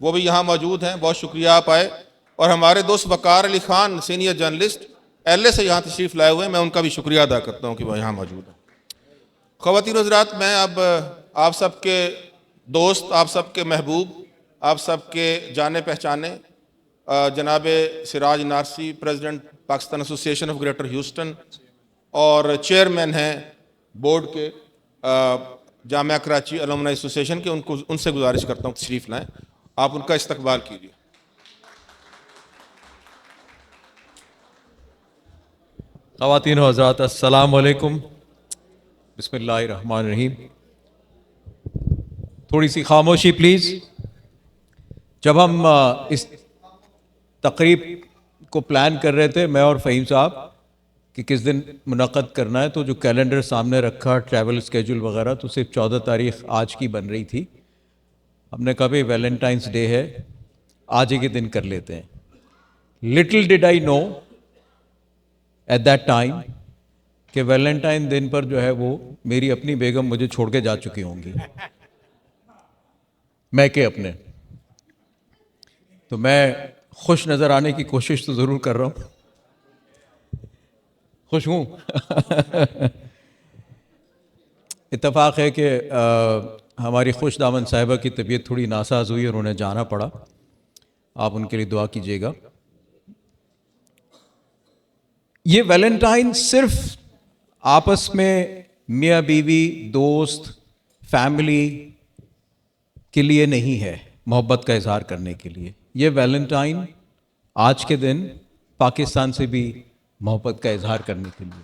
वो भी यहाँ मौजूद हैं, बहुत शुक्रिया आप आए. और हमारे दोस्त Waqar Ali Khan, senior journalist, LA से यहाँ तशरीफ़ लाए हुए हैं, मैं उनका भी शुक्रिया अदा करता हूँ कि वो यहाँ मौजूद हैं. ख़वातीन और हज़रात, मैं अब आप सबके दोस्त, आप सबके महबूब, आप सबके जाने पहचाने जनाब Siraj Narsi, president Pakistan association of greater Houston और चेयरमैन हैं बोर्ड के जामिया कराची अलुमनाई एसोसिएशन के, उनसे गुजारिश करता हूँ तशरीफ़ लाएँ, आप उनका इस्तकबाल कीजिए. ख़वातीन व हज़रात, अस्सलाम वालेकुम, बिस्मिल्लाहिर्रहमानिर्रहीम. थोड़ी सी खामोशी प्लीज़. जब हम इस तकरीब को प्लान कर रहे थे, मैं और फ़हीम साहब, कि किस दिन मुनक़द करना है, तो जो कैलेंडर सामने रखा, ट्रैवल स्केजूल वगैरह, तो सिर्फ 14 तारीख़ आज की बन रही थी. हमने कहा भाई वैलेंटाइंस डे है, आज ही के दिन कर लेते हैं. Little did I know at that time कि वैलेंटाइन दिन पर जो है वो मेरी अपनी बेगम मुझे छोड़ के जा चुकी होंगी, मैं के अपने. तो मैं खुश नज़र आने की कोशिश तो ज़रूर कर रहा हूँ, खुश हूँ. इत्तफाक है कि हमारी खुश दामन साहिबा की तबीयत थोड़ी नासाज हुई और उन्हें जाना पड़ा. आप उनके लिए दुआ कीजिएगा. ये वैलेंटाइन सिर्फ आपस में मियाँ बीवी, दोस्त, फैमिली के लिए नहीं है, मोहब्बत का इजहार करने के लिए. ये वैलेंटाइन आज के दिन पाकिस्तान से भी मोहब्बत का इजहार करने के लिए,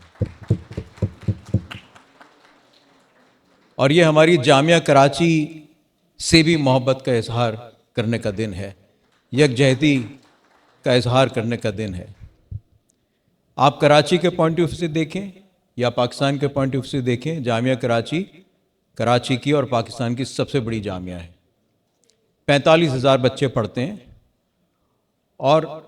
और ये हमारी जामिया कराची से भी मोहब्बत का इजहार करने का दिन है, यकजहती का इजहार करने का दिन है. आप कराची के पॉइंट ऑफ व्यू से देखें या पाकिस्तान के पॉइंट ऑफ व्यू से देखें, जामिया कराची की और पाकिस्तान की सबसे बड़ी जामिया है. 45,000 बच्चे पढ़ते हैं, और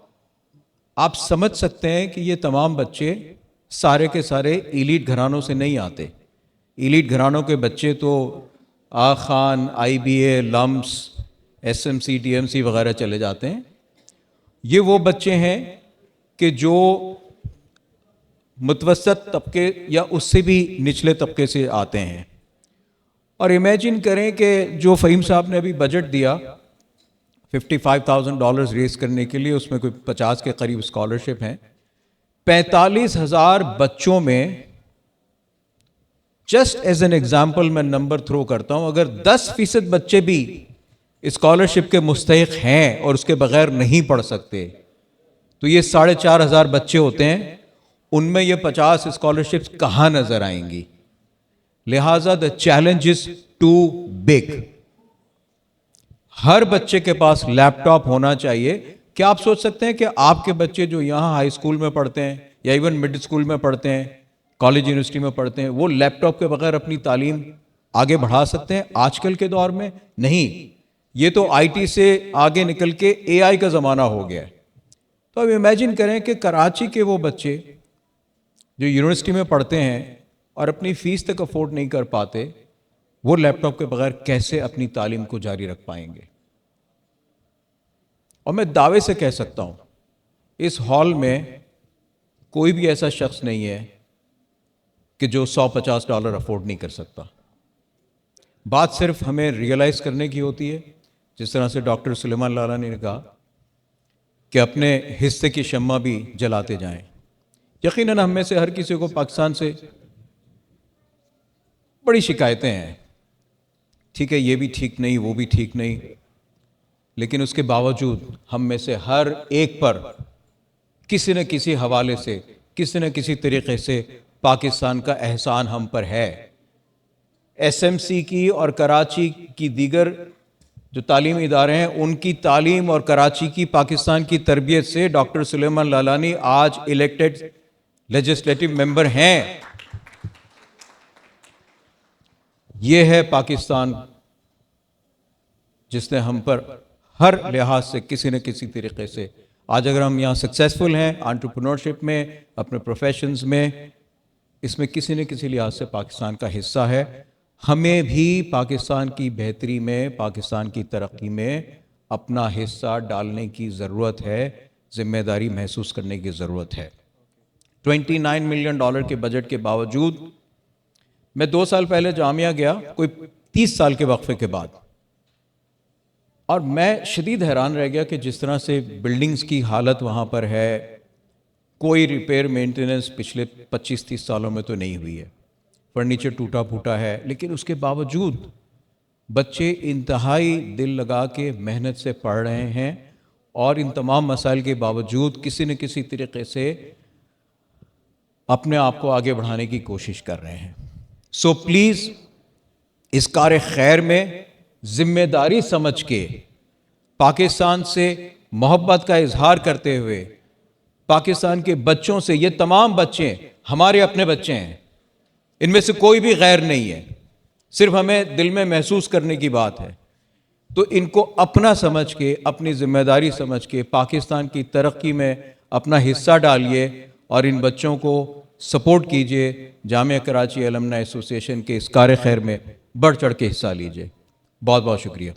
आप समझ सकते हैं कि ये तमाम बच्चे सारे के सारे एलीट घरानों से नहीं आते. एलीट घरानों के बच्चे तो Aga Khan, IBA, LUMS, SMC, TMC वगैरह चले जाते हैं. ये वो बच्चे हैं कि जो मुतवस्सत तबके या उससे भी निचले तबके से आते हैं. और इमेजिन करें कि जो फ़हीम साहब ने अभी बजट दिया $55,000 रेस करने के लिए, उसमें कोई 50 के करीब स्कॉलरशिप हैं. 45,000 बच्चों में जस्ट एज एन एग्जाम्पल मैं नंबर थ्रो करता हूं, अगर 10% बच्चे भी स्कॉलरशिप के मुस्तहिक हैं और उसके बगैर नहीं पढ़ सकते, तो ये 4,500 बच्चे होते हैं, उनमें ये 50 स्कॉलरशिप्स कहाँ नजर आएंगी? लिहाजा the challenge is too big. हर बच्चे के पास लैपटॉप होना चाहिए। क्या आप सोच सकते हैं कि आपके बच्चे जो यहाँ हाई स्कूल में पढ़ते हैं या इवन मिड स्कूल में पढ़ते हैं, कॉलेज यूनिवर्सिटी में पढ़ते हैं, वो लैपटॉप के बगैर अपनी तालीम आगे बढ़ा सकते हैं आजकल के दौर में? नहीं, ये तो आईटी से आगे निकल के एआई का ज़माना हो गया है। तो अब इमेजिन करें कि कराची के वो बच्चे जो यूनिवर्सिटी में पढ़ते हैं और अपनी फ़ीस तक अफोर्ड नहीं कर पाते, वो लैपटॉप के बगैर कैसे अपनी तालीम को जारी रख पाएंगे? और मैं दावे से कह सकता हूँ इस हॉल में कोई भी ऐसा शख्स नहीं है कि जो $150 अफोर्ड नहीं कर सकता। बात सिर्फ हमें रियलाइज़ करने की होती है, जिस तरह से डॉक्टर सुलेमान लालानी ने कहा कि अपने हिस्से की शम्मा भी जलाते जाएं। यकीनन हम में से हर किसी को पाकिस्तान से बड़ी शिकायतें हैं, ठीक है, ये भी ठीक नहीं, वो भी ठीक नहीं, लेकिन उसके बावजूद हम में से हर एक पर किसी न किसी हवाले से, किसी न किसी तरीके से पाकिस्तान का एहसान हम पर है। एसएमसी की और कराची की दीगर जो तालीमी इदारे हैं, उनकी तालीम और कराची की पाकिस्तान की तरबियत से डॉक्टर सुलेमान लालानी आज इलेक्टेड लेजिस्लेटिव मेंबर हैं। ये है पाकिस्तान जिसने हम पर हर लिहाज से किसी न किसी तरीके से, आज अगर हम यहाँ सक्सेसफुल हैं एंटरप्रेन्योरशिप में, अपने प्रोफेशंस में, इसमें किसी न किसी लिहाज से पाकिस्तान का हिस्सा है। हमें भी पाकिस्तान की बेहतरी में, पाकिस्तान की तरक्की में अपना हिस्सा डालने की ज़रूरत है, जिम्मेदारी महसूस करने की ज़रूरत है। $29 मिलियन के बजट के बावजूद मैं 2 साल पहले जामिया गया, कोई 30 साल के वक्फे के बाद, और मैं शदीद हैरान रह गया कि जिस तरह से बिल्डिंग्स की हालत वहाँ पर है, कोई रिपेयर मेंटेनेंस पिछले 25-30 सालों में तो नहीं हुई है, फर्नीचर टूटा फूटा है, लेकिन उसके बावजूद बच्चे इंतहाई दिल लगा के मेहनत से पढ़ रहे हैं और इन तमाम मसाइल के बावजूद किसी न किसी तरीके से अपने आप को आगे बढ़ाने की कोशिश कर रहे हैं। सो प्लीज़ इस कार खैर में जिम्मेदारी समझ के, पाकिस्तान से मोहब्बत का इजहार करते हुए, पाकिस्तान के बच्चों से, ये तमाम बच्चे हमारे अपने बच्चे हैं, इनमें से कोई भी गैर नहीं है, सिर्फ हमें दिल में महसूस करने की बात है। तो इनको अपना समझ के, अपनी जिम्मेदारी समझ के पाकिस्तान की तरक्की में अपना हिस्सा डालिए और इन बच्चों को सपोर्ट कीजिए। जामिया कराची अलमनाई एसोसिएशन के इस कार खैर में बढ़ चढ़ के हिस्सा लीजिए। बहुत बहुत शुक्रिया।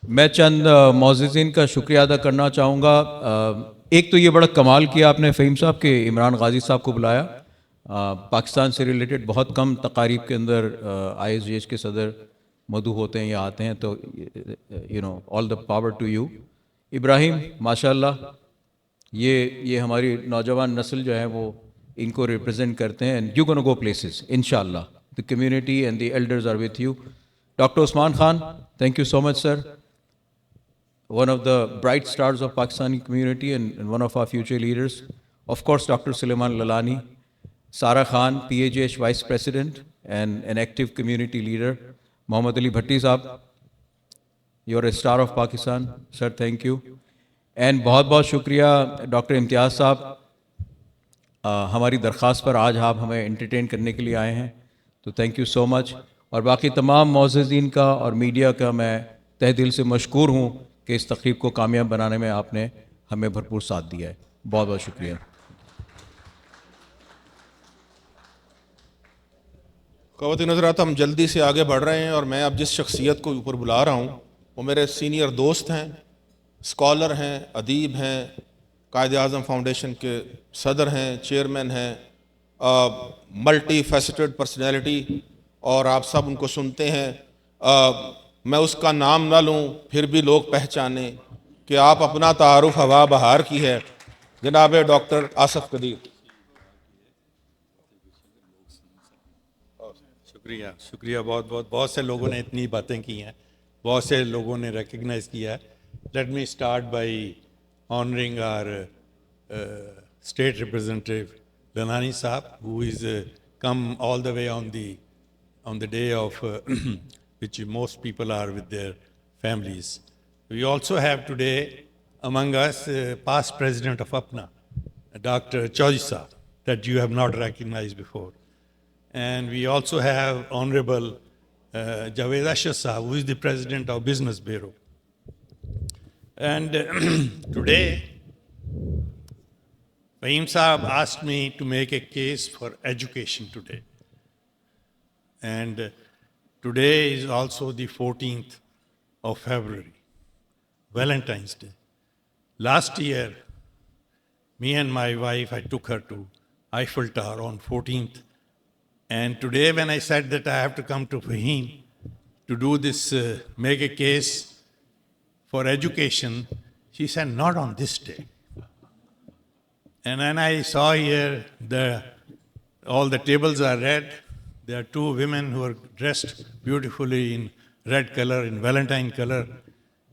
मैं चंद मौज़िज़ीन का शुक्रिया अदा करना चाहूँगा। एक तो ये बड़ा कमाल किया आपने फ़हीम साहब के इमरान गाजी साहब को बुलाया। पाकिस्तान से रिलेटेड बहुत कम तकारीब के अंदर ISGH के सदर मधु होते हैं या आते हैं, तो you know all the power to you. Ibrahim माशाल्लाह, ये हमारी नौजवान नस्ल जो है वो इनको रिप्रेजेंट करते हैं, and you gonna go places इंशाल्लाह। The community and the elders are with you. Doctor Usman Khan, thank you so much sir, one of the bright stars of Pakistani community and one of our future leaders. Of course, Dr. Suleiman Lalani, Sara Khan, PAJH Vice President and an active community leader. Mohammad Ali Bhatti Saab, you're a star of Pakistan. Sir, thank you. And बहुत बहुत शुक्रिया doctor इम्तियाज़ साहब, हमारी दरख्वास्त पर आज आप हमें एंटरटेन करने के लिए आए हैं, तो थैंक यू सो मच। और बाकी तमाम मौज़िज़ीन का और मीडिया का मैं तहे दिल से मशकूर हूँ कि इस तक़रीब को कामयाब बनाने में आपने हमें भरपूर साथ दिया है। बहुत बहुत शुक्रिया। ख़वातीन हज़रात, हम जल्दी से आगे बढ़ रहे हैं और मैं अब जिस शख्सियत को ऊपर बुला रहा हूँ वो मेरे सीनियर दोस्त हैं, स्कॉलर हैं, अदीब हैं, कायद आज़म फाउंडेशन के सदर हैं, चेयरमैन हैं, मल्टी फैसेटेड पर्सनैलिटी, और आप सब उनको सुनते हैं। मैं उसका नाम ना लूँ फिर भी लोग पहचाने कि आप अपना तारुफ हवा बहार की है। जनाब डॉक्टर आसफ कदीर। शुक्रिया शुक्रिया, बहुत बहुत बहुत से लोगों ने इतनी बातें की हैं, बहुत से लोगों ने रिकग्नाइज किया है। Let me start by honouring our state representative Lanani Saab, who is come all the way on the day of which most people are with their families. We also have today among us past president of APNA, Dr. Chaudhry Saab, that you have not recognized before. And we also have Honorable Javed Ashar Saab, who is the president of Business Bureau. And today, Fahim Saab asked me to make a case for education today. And today is also the 14th of February, Valentine's Day. Last year, me and my wife, I took her to Eiffel Tower on 14th. And today when I said that I have to come to Fahim to do this, make a case for education, she said, not on this day. And then I saw here all the tables are red. There are two women who are dressed beautifully in red color, in Valentine color.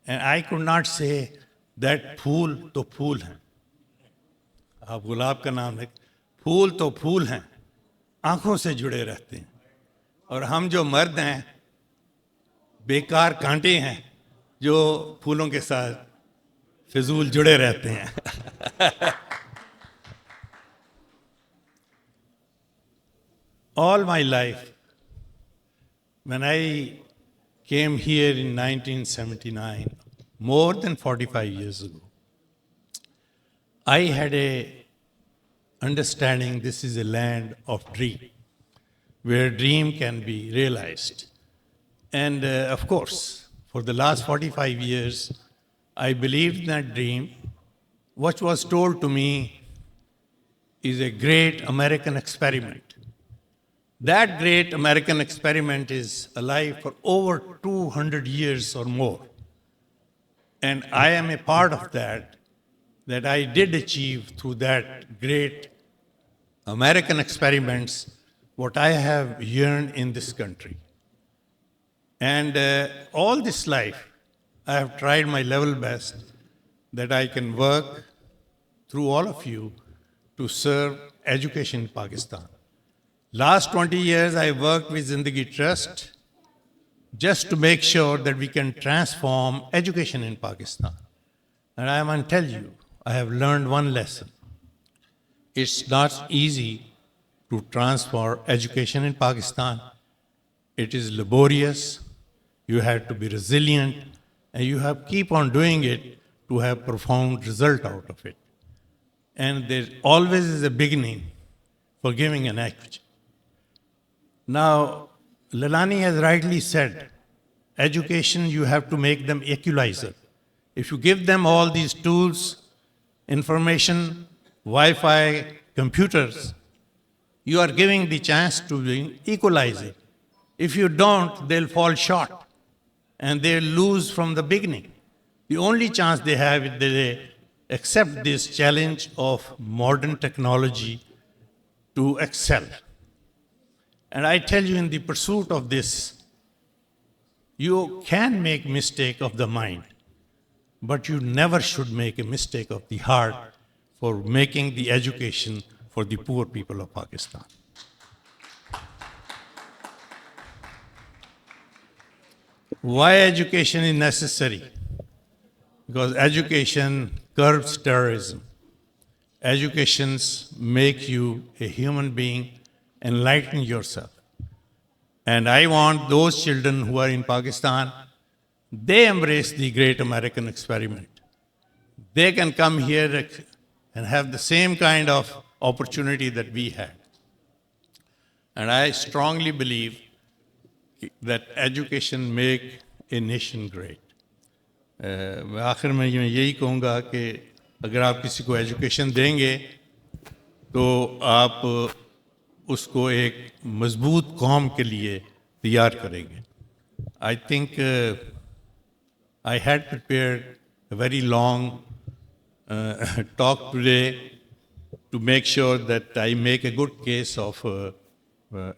And I could not say that फूल तो फूल हैं. आप गुलाब का नाम है, फूल तो फूल हैं, आंखों से जुड़े रहते हैं. और हम जो मर्द हैं, बेकार कांटे हैं, जो फूलों के साथ फिजूल जुड़े रहते हैं. All my life, when I came here in 1979, more than 45 years ago, I had a understanding this is a land of dream, where dream can be realized. And of course, for the last 45 years, I believed in that dream. What was told to me is a great American experiment. That great American experiment is alive for over 200 years or more. And I am a part of that I did achieve through that great American experiments what I have yearned in this country. And all this life, I have tried my level best that I can work through all of you to serve education in Pakistan. Last 20 years, I worked with Zindagi Trust just to make sure that we can transform education in Pakistan. And I want to tell you, I have learned one lesson. It's not easy to transform education in Pakistan. It is laborious. You have to be resilient, and you have to keep on doing it to have profound result out of it. And there always is a beginning for giving an act. Now, Lalani has rightly said, education, you have to make them equalizer. If you give them all these tools, information, Wi-Fi, computers, you are giving the chance to be equalizer. If you don't, they'll fall short and they'll lose from the beginning. The only chance they have is that they accept this challenge of modern technology to excel. And I tell you, in the pursuit of this, you can make mistake of the mind, but you never should make a mistake of the heart for making the education for the poor people of Pakistan. Why education is necessary? Because education curbs terrorism. Educations make you a human being, enlighten yourself. And I want those children who are in Pakistan, they embrace the great American experiment. They can come here and have the same kind of opportunity that we had. And I strongly believe that education make a nation great. आखिर में यही कहूँगा कि अगर आप किसी को education देंगे तो आप उसको एक मजबूत कौम के लिए तैयार करेंगे. I think I had prepared a very long talk today to make sure that I make a good case of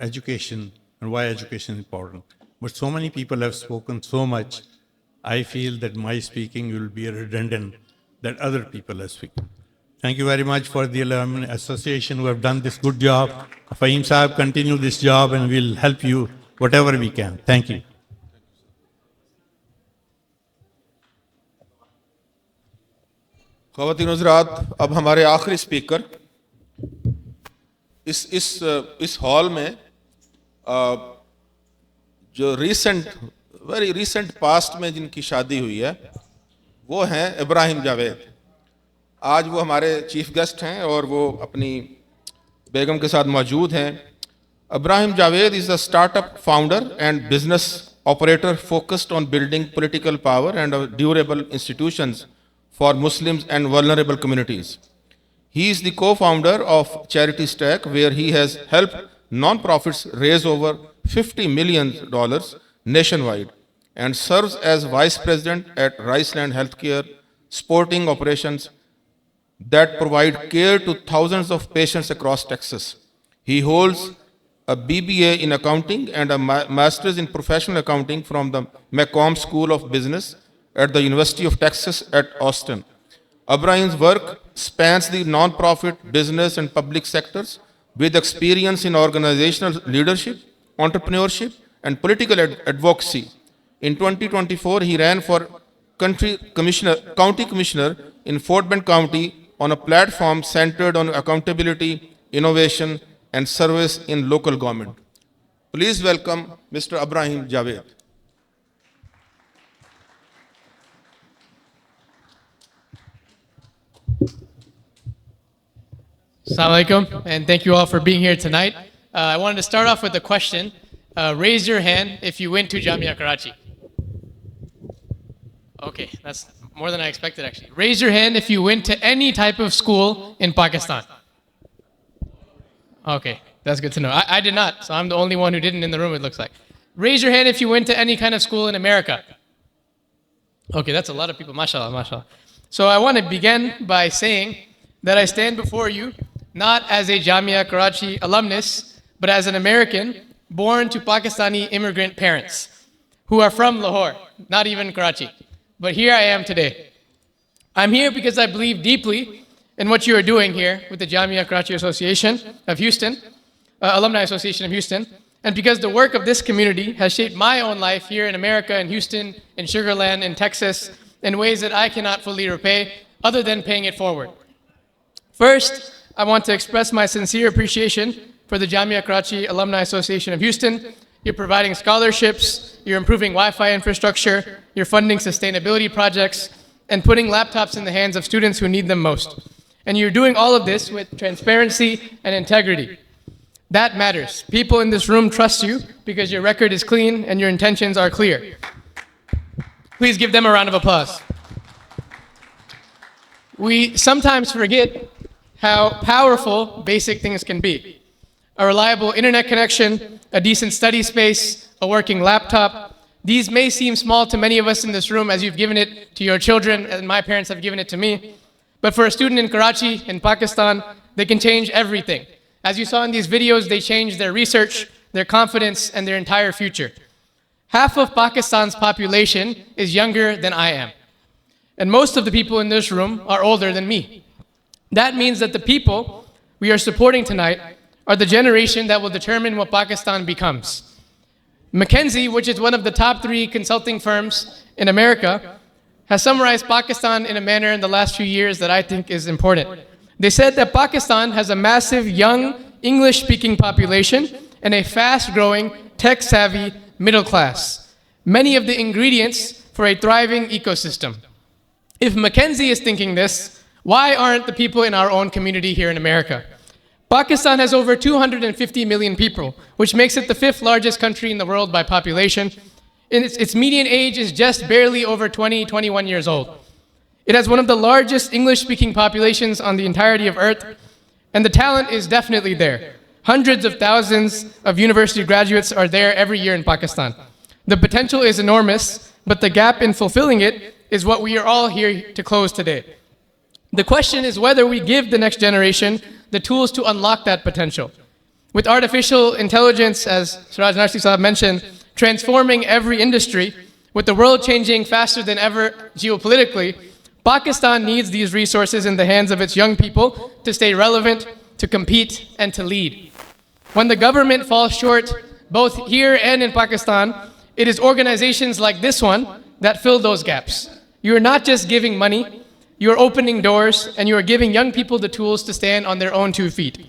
education and why education is important. But so many people have spoken so much, I feel that my speaking will be redundant that other people have spoken. Thank you very much for the Alumni Association who have done this good job. Fahim Sahib, continue this job and we'll help you whatever we can. Thank you. ख़वातीन हज़रात, अब हमारे आखिरी speaker इस hall में जो very recent past में जिनकी शादी हुई है वो हैं इब्राहिम जावेद। आज वो हमारे चीफ गेस्ट हैं और वो अपनी बेगम के साथ मौजूद हैं। Ibrahim Javed is a startup founder and business operator focused on building political power and durable institutions for Muslims and vulnerable communities. He is the co-founder of Charity Stack, where he has helped non-profits raise over $50 million nationwide, and serves as vice president at Riceland Healthcare, supporting operations that provide care to thousands of patients across Texas. He holds a BBA in accounting and a master's in professional accounting from the McCombs School of Business at the University of Texas at Austin. Ibrahim's work spans the non-profit, business, and public sectors with experience in organizational leadership, entrepreneurship, and political advocacy. In 2024, he ran for county commissioner in Fort Bend County on a platform centered on accountability, innovation, and service in local government. Please welcome Mr. Ibrahim Javed. Assalamu alaikum, and thank you all for being here tonight. I wanted to start off with a question. Raise your hand if you went to Jamia Karachi. Okay, that's more than I expected actually. Raise your hand if you went to any type of school in Pakistan. Okay, that's good to know. I did not, so I'm the only one who didn't in the room, it looks like. Raise your hand if you went to any kind of school in America. Okay, that's a lot of people, mashallah, mashallah. So I want to begin by saying that I stand before you not as a Jamia Karachi alumnus, but as an American born to Pakistani immigrant parents who are from Lahore, not even Karachi. But here I am today. I'm here because I believe deeply in what you are doing here with the Jamia Karachi Association of Houston, Alumni Association of Houston, and because the work of this community has shaped my own life here in America, in Houston, in Sugar Land, in Texas, in ways that I cannot fully repay other than paying it forward. First, I want to express my sincere appreciation for the Jamia Karachi Alumni Association of Houston. You're providing scholarships, you're improving Wi-Fi infrastructure, you're funding sustainability projects, and putting laptops in the hands of students who need them most. And you're doing all of this with transparency and integrity. That matters. People in this room trust you because your record is clean and your intentions are clear. Please give them a round of applause. We sometimes forget how powerful basic things can be. A reliable internet connection, a decent study space, a working laptop. These may seem small to many of us in this room as you've given it to your children and my parents have given it to me. But for a student in Karachi, in Pakistan, they can change everything. As you saw in these videos, they change their research, their confidence, and their entire future. Half of Pakistan's population is younger than I am. And most of the people in this room are older than me. That means that the people we are supporting tonight are the generation that will determine what Pakistan becomes. McKinsey, which is one of the top 3 consulting firms in America, has summarized Pakistan in a manner in the last few years that I think is important. They said that Pakistan has a massive young English-speaking population and a fast-growing, tech-savvy middle class. Many of the ingredients for a thriving ecosystem. If McKinsey is thinking this, why aren't the people in our own community here in America? Pakistan has over 250 million people, which makes it the 5th largest country in the world by population. Its median age is just barely over 21 years old. It has one of the largest English-speaking populations on the entirety of Earth, and the talent is definitely there. Hundreds of thousands of university graduates are there every year in Pakistan. The potential is enormous, but the gap in fulfilling it is what we are all here to close today. The question is whether we give the next generation the tools to unlock that potential. With artificial intelligence, as Siraj Naqvi Sahab mentioned, transforming every industry, with the world changing faster than ever geopolitically, Pakistan needs these resources in the hands of its young people to stay relevant, to compete, and to lead. When the government falls short, both here and in Pakistan, it is organizations like this one that fill those gaps. You are not just giving money, you are opening doors, and you are giving young people the tools to stand on their own 2 feet.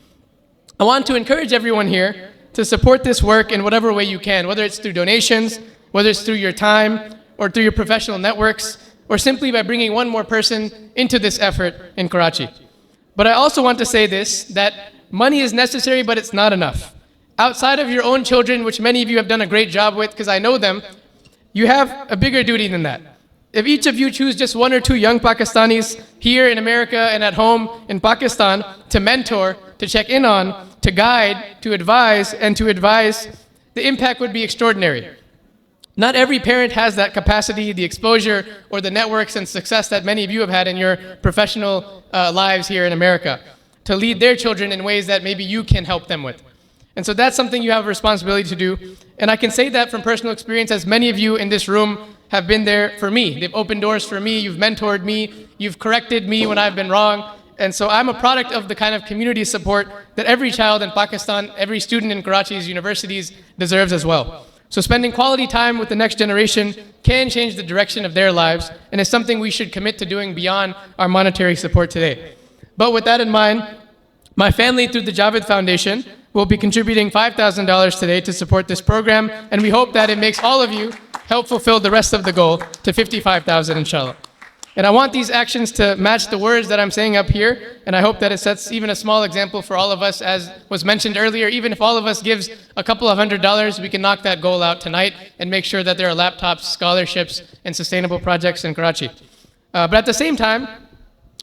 I want to encourage everyone here to support this work in whatever way you can, whether it's through donations, whether it's through your time, or through your professional networks, or simply by bringing one more person into this effort in Karachi. But I also want to say this, that money is necessary, but it's not enough. Outside of your own children, which many of you have done a great job with, because I know them, you have a bigger duty than that. If each of you choose just 1 or 2 young Pakistanis here in America and at home in Pakistan to mentor, to check in on, to guide, to advise, the impact would be extraordinary. Not every parent has that capacity, the exposure, or the networks and success that many of you have had in your professional lives here in America to lead their children in ways that maybe you can help them with. And so that's something you have a responsibility to do. And I can say that from personal experience, as many of you in this room have been there for me. They've opened doors for me, you've mentored me, you've corrected me when I've been wrong. And so I'm a product of the kind of community support that every child in Pakistan, every student in Karachi's universities deserves as well. So spending quality time with the next generation can change the direction of their lives, and is something we should commit to doing beyond our monetary support today. But with that in mind, my family, through the Javed Foundation, will be contributing $5,000 today to support this program, and we hope that it makes all of you help fulfill the rest of the goal to $55,000, inshallah. And I want these actions to match the words that I'm saying up here, and I hope that it sets even a small example for all of us. As was mentioned earlier, even if all of us gives a couple of $100s, we can knock that goal out tonight and make sure that there are laptops, scholarships, and sustainable projects in Karachi. But at the same time,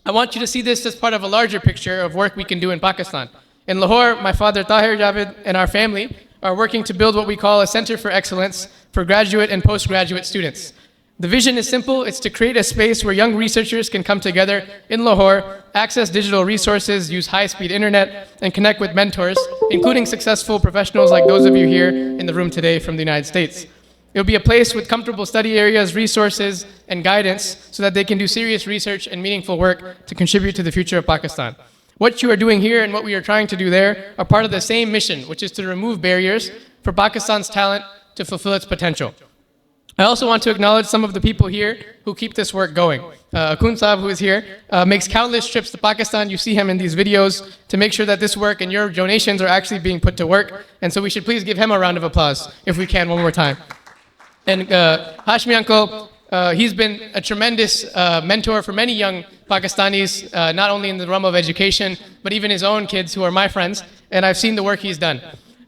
I want you to see this as part of a larger picture of work we can do in Pakistan. In Lahore, my father Tahir Javed and our family are working to build what we call a Center for Excellence for graduate and postgraduate students. The vision is simple. It's to create a space where young researchers can come together in Lahore, access digital resources, use high-speed internet, and connect with mentors, including successful professionals like those of you here in the room today from the United States. It'll be a place with comfortable study areas, resources, and guidance so that they can do serious research and meaningful work to contribute to the future of Pakistan. What you are doing here and what we are trying to do there are part of the same mission, which is to remove barriers for Pakistan's talent to fulfill its potential. I also want to acknowledge some of the people here who keep this work going. Akhund Saab, who is here, makes countless trips to Pakistan. You see him in these videos to make sure that this work and your donations are actually being put to work. And so we should please give him a round of applause, if we can, one more time. And Hashmi Uncle, he's been a tremendous mentor for many young Pakistanis, not only in the realm of education, but even his own kids who are my friends. And I've seen the work he's done.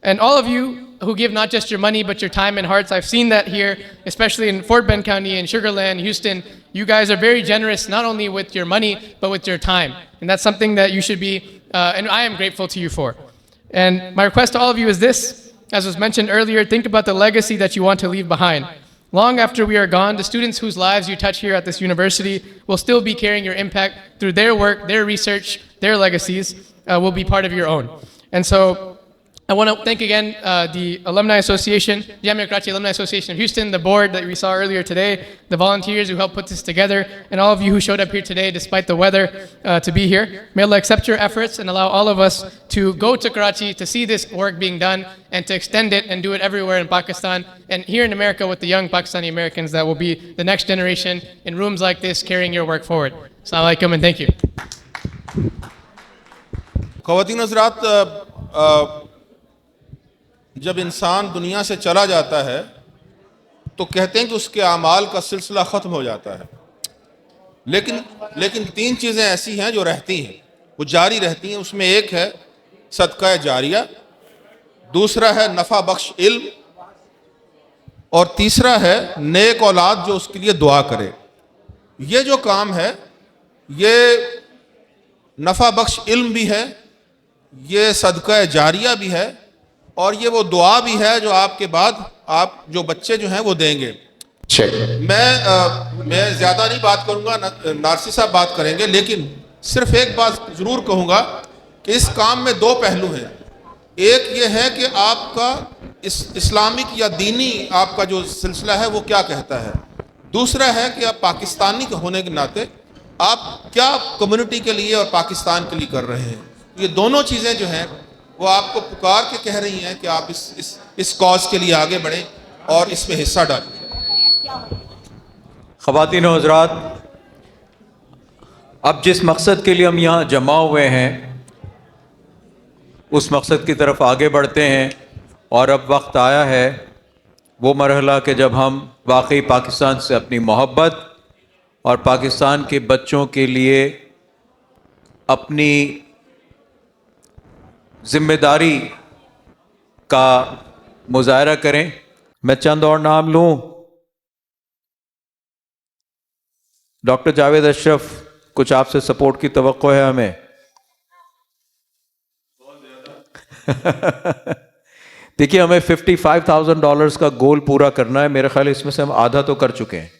And all of you who give not just your money, but your time and hearts, I've seen that here, especially in Fort Bend County, in Sugar Land, Houston. You guys are very generous, not only with your money, but with your time. And that's something that you should be, and I am grateful to you for. And my request to all of you is this, as was mentioned earlier, think about the legacy that you want to leave behind. Long after we are gone, the students whose lives you touch here at this university will still be carrying your impact through their work, their research, their legacies will be part of your own. And so I want to thank again the Alumni Association, Jamia Karachi Alumni Association of Houston, the board that we saw earlier today, the volunteers who helped put this together, and all of you who showed up here today despite the weather to be here. May Allah accept your efforts and allow all of us to go to Karachi to see this work being done and to extend it and do it everywhere in Pakistan and here in America with the young Pakistani Americans that will be the next generation in rooms like this carrying your work forward. Assalamu alaikum and thank you. ख़वातीन हज़रात, जब इंसान दुनिया से चला जाता है तो कहते हैं कि उसके आमाल का सिलसिला ख़त्म हो जाता है, लेकिन 3 चीज़ें ऐसी हैं जो रहती हैं, वो जारी रहती हैं। उसमें एक है सदका जारिया, दूसरा है नफ़ा बख्श इल्म, और तीसरा है नेक औलाद जो उसके लिए दुआ करे। ये जो काम है, ये नफ़ा बख्श इल्म भी है, ये सदका जारिया भी है, और ये वो दुआ भी है जो आपके बाद आप जो बच्चे जो हैं वो देंगे। मैं ज़्यादा नहीं बात करूँगा, नारसी साहब बात करेंगे, लेकिन सिर्फ एक बात ज़रूर कहूँगा कि इस काम में दो पहलू हैं। एक ये है कि आपका इस्लामिक या दीनी आपका जो सिलसिला है वो क्या कहता है। दूसरा है कि आप पाकिस्तानी होने के नाते आप क्या कम्युनिटी के लिए और पाकिस्तान के लिए कर रहे हैं। ये दोनों चीज़ें जो हैं वो आपको पुकार के कह रही हैं कि आप इस कॉज के लिए आगे बढ़ें और इसमें हिस्सा डालें। ख़वातीन और हज़रात, अब जिस मकसद के लिए हम यहाँ जमा हुए हैं उस मकसद की तरफ आगे बढ़ते हैं। और अब वक्त आया है वो मरहला कि जब हम वाकई पाकिस्तान से अपनी मोहब्बत और पाकिस्तान के बच्चों के लिए अपनी ज़िम्मेदारी का मुजाहरा करें। मैं चंद और नाम लूँ। डॉक्टर जावेद अशरफ, कुछ आपसे सपोर्ट की तवक्को है हमें। देखिए, हमें $55,000 का गोल पूरा करना है। मेरे ख्याल इसमें से हम आधा तो कर चुके हैं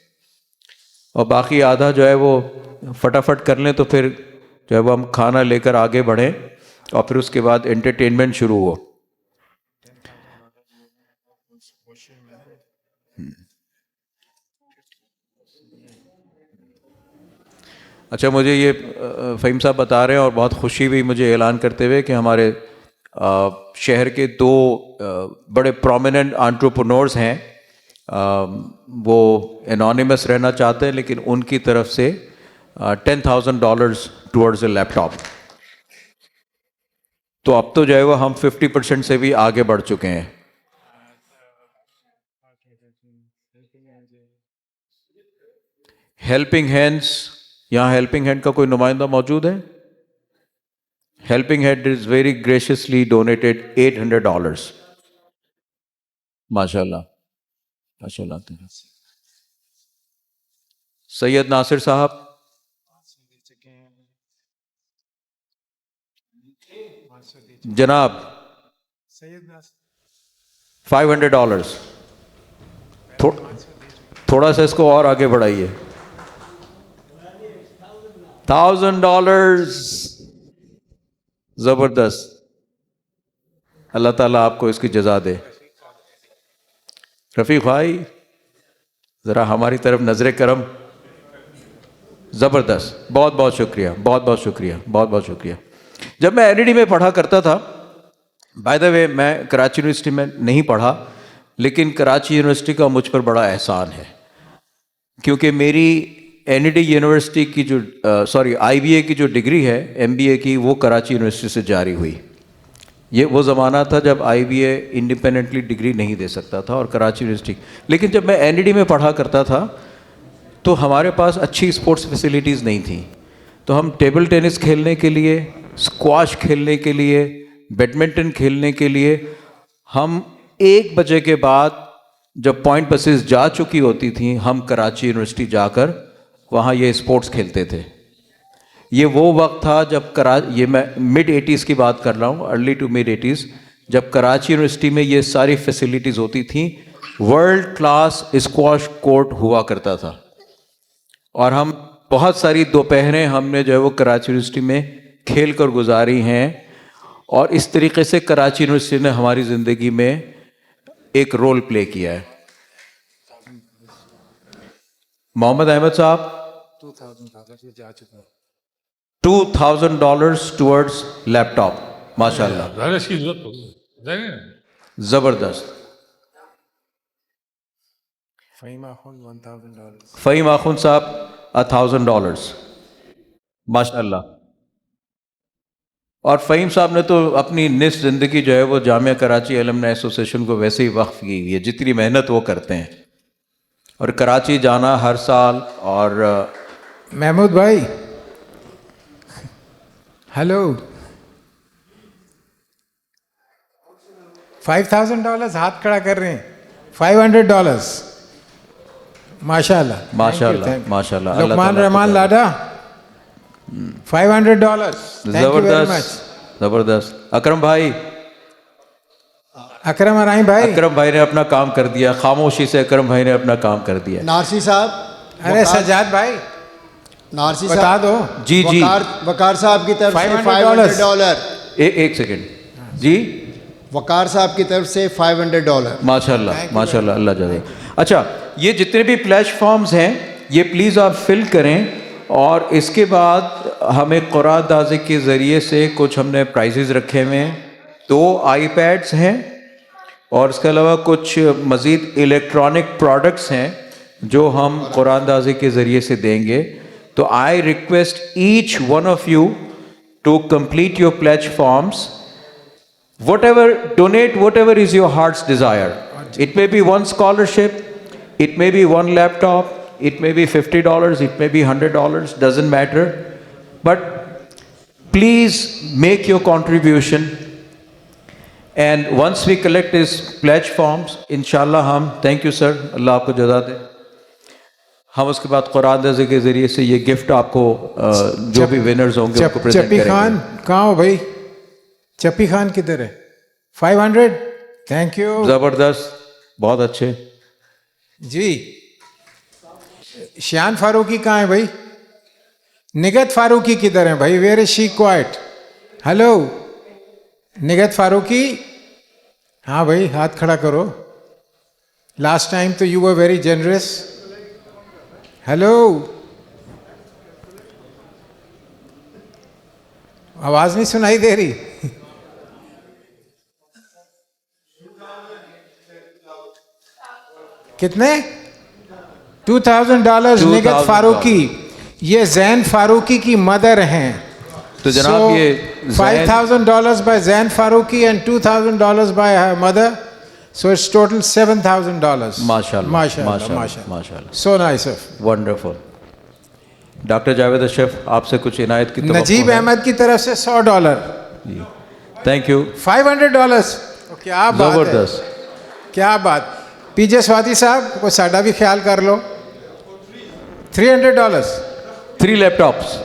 और बाकी आधा जो है वो फटाफट कर लें तो फिर जो है वो हम खाना लेकर आगे बढ़ें और फिर उसके बाद एंटरटेनमेंट शुरू हो। अच्छा, मुझे ये फ़हीम साहब बता रहे हैं और बहुत खुशी हुई मुझे ऐलान करते हुए कि हमारे शहर के दो बड़े प्रोमिनेंट एंटरप्रेन्योर्स हैं, वो एनोनिमस रहना चाहते हैं लेकिन उनकी तरफ से $10,000 टुवर्ड्स ए लैपटॉप। तो अब तो जो है वो हम 50% से भी आगे बढ़ चुके हैं। हेल्पिंग हैंड्स, यहाँ हेल्पिंग हैंड का कोई नुमाइंदा मौजूद है? Helping hand is very graciously donated $800। माशाल्लाह माशाल्लाह। सैयद नासिर साहब, जनाब $500। थोड़ा सा इसको और आगे बढ़ाइए। $1,000। ज़बरदस्त। अल्लाह ताला आपको इसकी जज़ा दे। रफ़ीक भाई, ज़रा हमारी तरफ नज़र करम। ज़बरदस्त, बहुत बहुत शुक्रिया, बहुत बहुत शुक्रिया, बहुत बहुत शुक्रिया। जब मैं NED में पढ़ा करता था, बाय द वे मैं कराची यूनिवर्सिटी में नहीं पढ़ा, लेकिन कराची यूनिवर्सिटी का मुझ पर बड़ा एहसान है क्योंकि मेरी NED यूनिवर्सिटी की जो IBA की जो डिग्री है, MBA की, वो कराची यूनिवर्सिटी से जारी हुई। ये वो ज़माना था जब IBA इंडिपेंडेंटली डिग्री नहीं दे सकता था और कराची यूनिवर्सिटी। लेकिन जब मैं NED में पढ़ा करता था तो हमारे पास अच्छी स्पोर्ट्स फैसिलिटीज़ नहीं थी। तो हम टेबल टेनिस खेलने के लिए, स्क्वाश खेलने के लिए, बैडमिंटन खेलने के लिए हम 1 बजे के बाद जब पॉइंट बसेस जा चुकी होती थी, हम कराची यूनिवर्सिटी जाकर वहाँ ये स्पोर्ट्स खेलते थे। ये वो वक्त था जब ये मैं मिड-80s की बात कर रहा हूँ, अर्ली टू मिड-80s, जब कराची यूनिवर्सिटी में ये सारी फैसिलिटीज़ होती थी। वर्ल्ड क्लास स्क्वाश कोर्ट हुआ करता था और हम बहुत सारी दोपहरें हमने जो है वो कराची यूनिवर्सिटी में खेल कर गुजारी हैं और इस तरीके से कराची यूनिवर्सिटी ने हमारी ज़िंदगी में एक रोल प्ले किया है। मोहम्मद अहमद साहब, $2,000 टुवर्ड्स लैपटॉप। माशाल्लाह, जबरदस्त। फ़हीम आखुन साहब $1,000। माशाल्लाह। और फ़हीम साहब ने तो अपनी निस ज़िंदगी जो है वो जामिया कराची एलुमनाई एसोसिएशन को वैसे ही वक्फ की हुई है, जितनी मेहनत वो करते हैं। और कराची जाना हर साल। और महमूद भाई, हेलो, $5,000 हाथ खड़ा कर रहे हैं। $500। माशाल्लाह माशाल्लाह माशाल्लाह। लुकमान रहमान लाडा, $500। जबरदस्त जबरदस्त। अकरम भाई, अकरम अराई भाई, अकरम भाई ने अपना काम कर दिया। खामोशी से अकरम भाई ने अपना काम कर दिया। नारसी साहब, अरे सजाद भाई, नारसी बता साहब दो। जी जी वकार साहब की तरफ से $500 एक सेकंड जी। वकार साहब की तरफ से $500 माशाल्लाह माशाल्लाह, अल्लाह जाए। अच्छा, ये जितने भी प्लेज फॉर्म्स हैं ये प्लीज़ आप फिल करें, और इसके बाद हमें कुरान दाज़े के ज़रिए से कुछ हमने प्राइजेस रखे हुए हैं, 2 iPads हैं और इसके अलावा कुछ मज़ीद इलेक्ट्रॉनिक प्रोडक्ट्स हैं जो हम कुरान दाज़े के ज़रिए से देंगे। तो I request each one of you to complete your pledge forms, whatever, donate whatever is your heart's desire. It may be one scholarship, it may be one laptop, it may be $50, it may be $100, doesn't matter. But please make your contribution. And once we collect these pledge forms, inshallah हम, thank you sir, अल्लाह आपको जज़ा दे, हम उसके बाद कुरान दाज़े के ज़रिए से ये gift आपको जो भी विनर्स होंगे उनको प्रेजेंट करेंगे। चप्पी खान कहाँ हो भाई? चप्पी खान किधर है? 500, थैंक यू। जबरदस्त, बहुत अच्छे जी। शान फारूकी कहाँ है भाई? निगत फारूकी किधर है भाई? Where is she? Quite. Hello Nighat Farooqui, हाँ भाई हाथ खड़ा करो। लास्ट टाइम तो you were very generous. Hello, आवाज नहीं सुनाई दे रही? कितने? $2000 निगत फारूकी। ये जैन फारूकी की मदर हैं। तो जनाब ये $5,000 by Zain Faruqi and $2,000 by her mother, so it's total $7,000. माशाल्लाह माशाल्लाह माशाल्लाह, so nice of wonderful. Doctor Javed Ashraf, आपसे कुछ इनायत की नजीब अहमद की तरफ से $100। Thank you. $500। क्या बात है, जबरदस्त, क्या बात। पीजे स्वाति साहब को साडा भी ख्याल कर लो। $300। 3 लैपटॉप्स,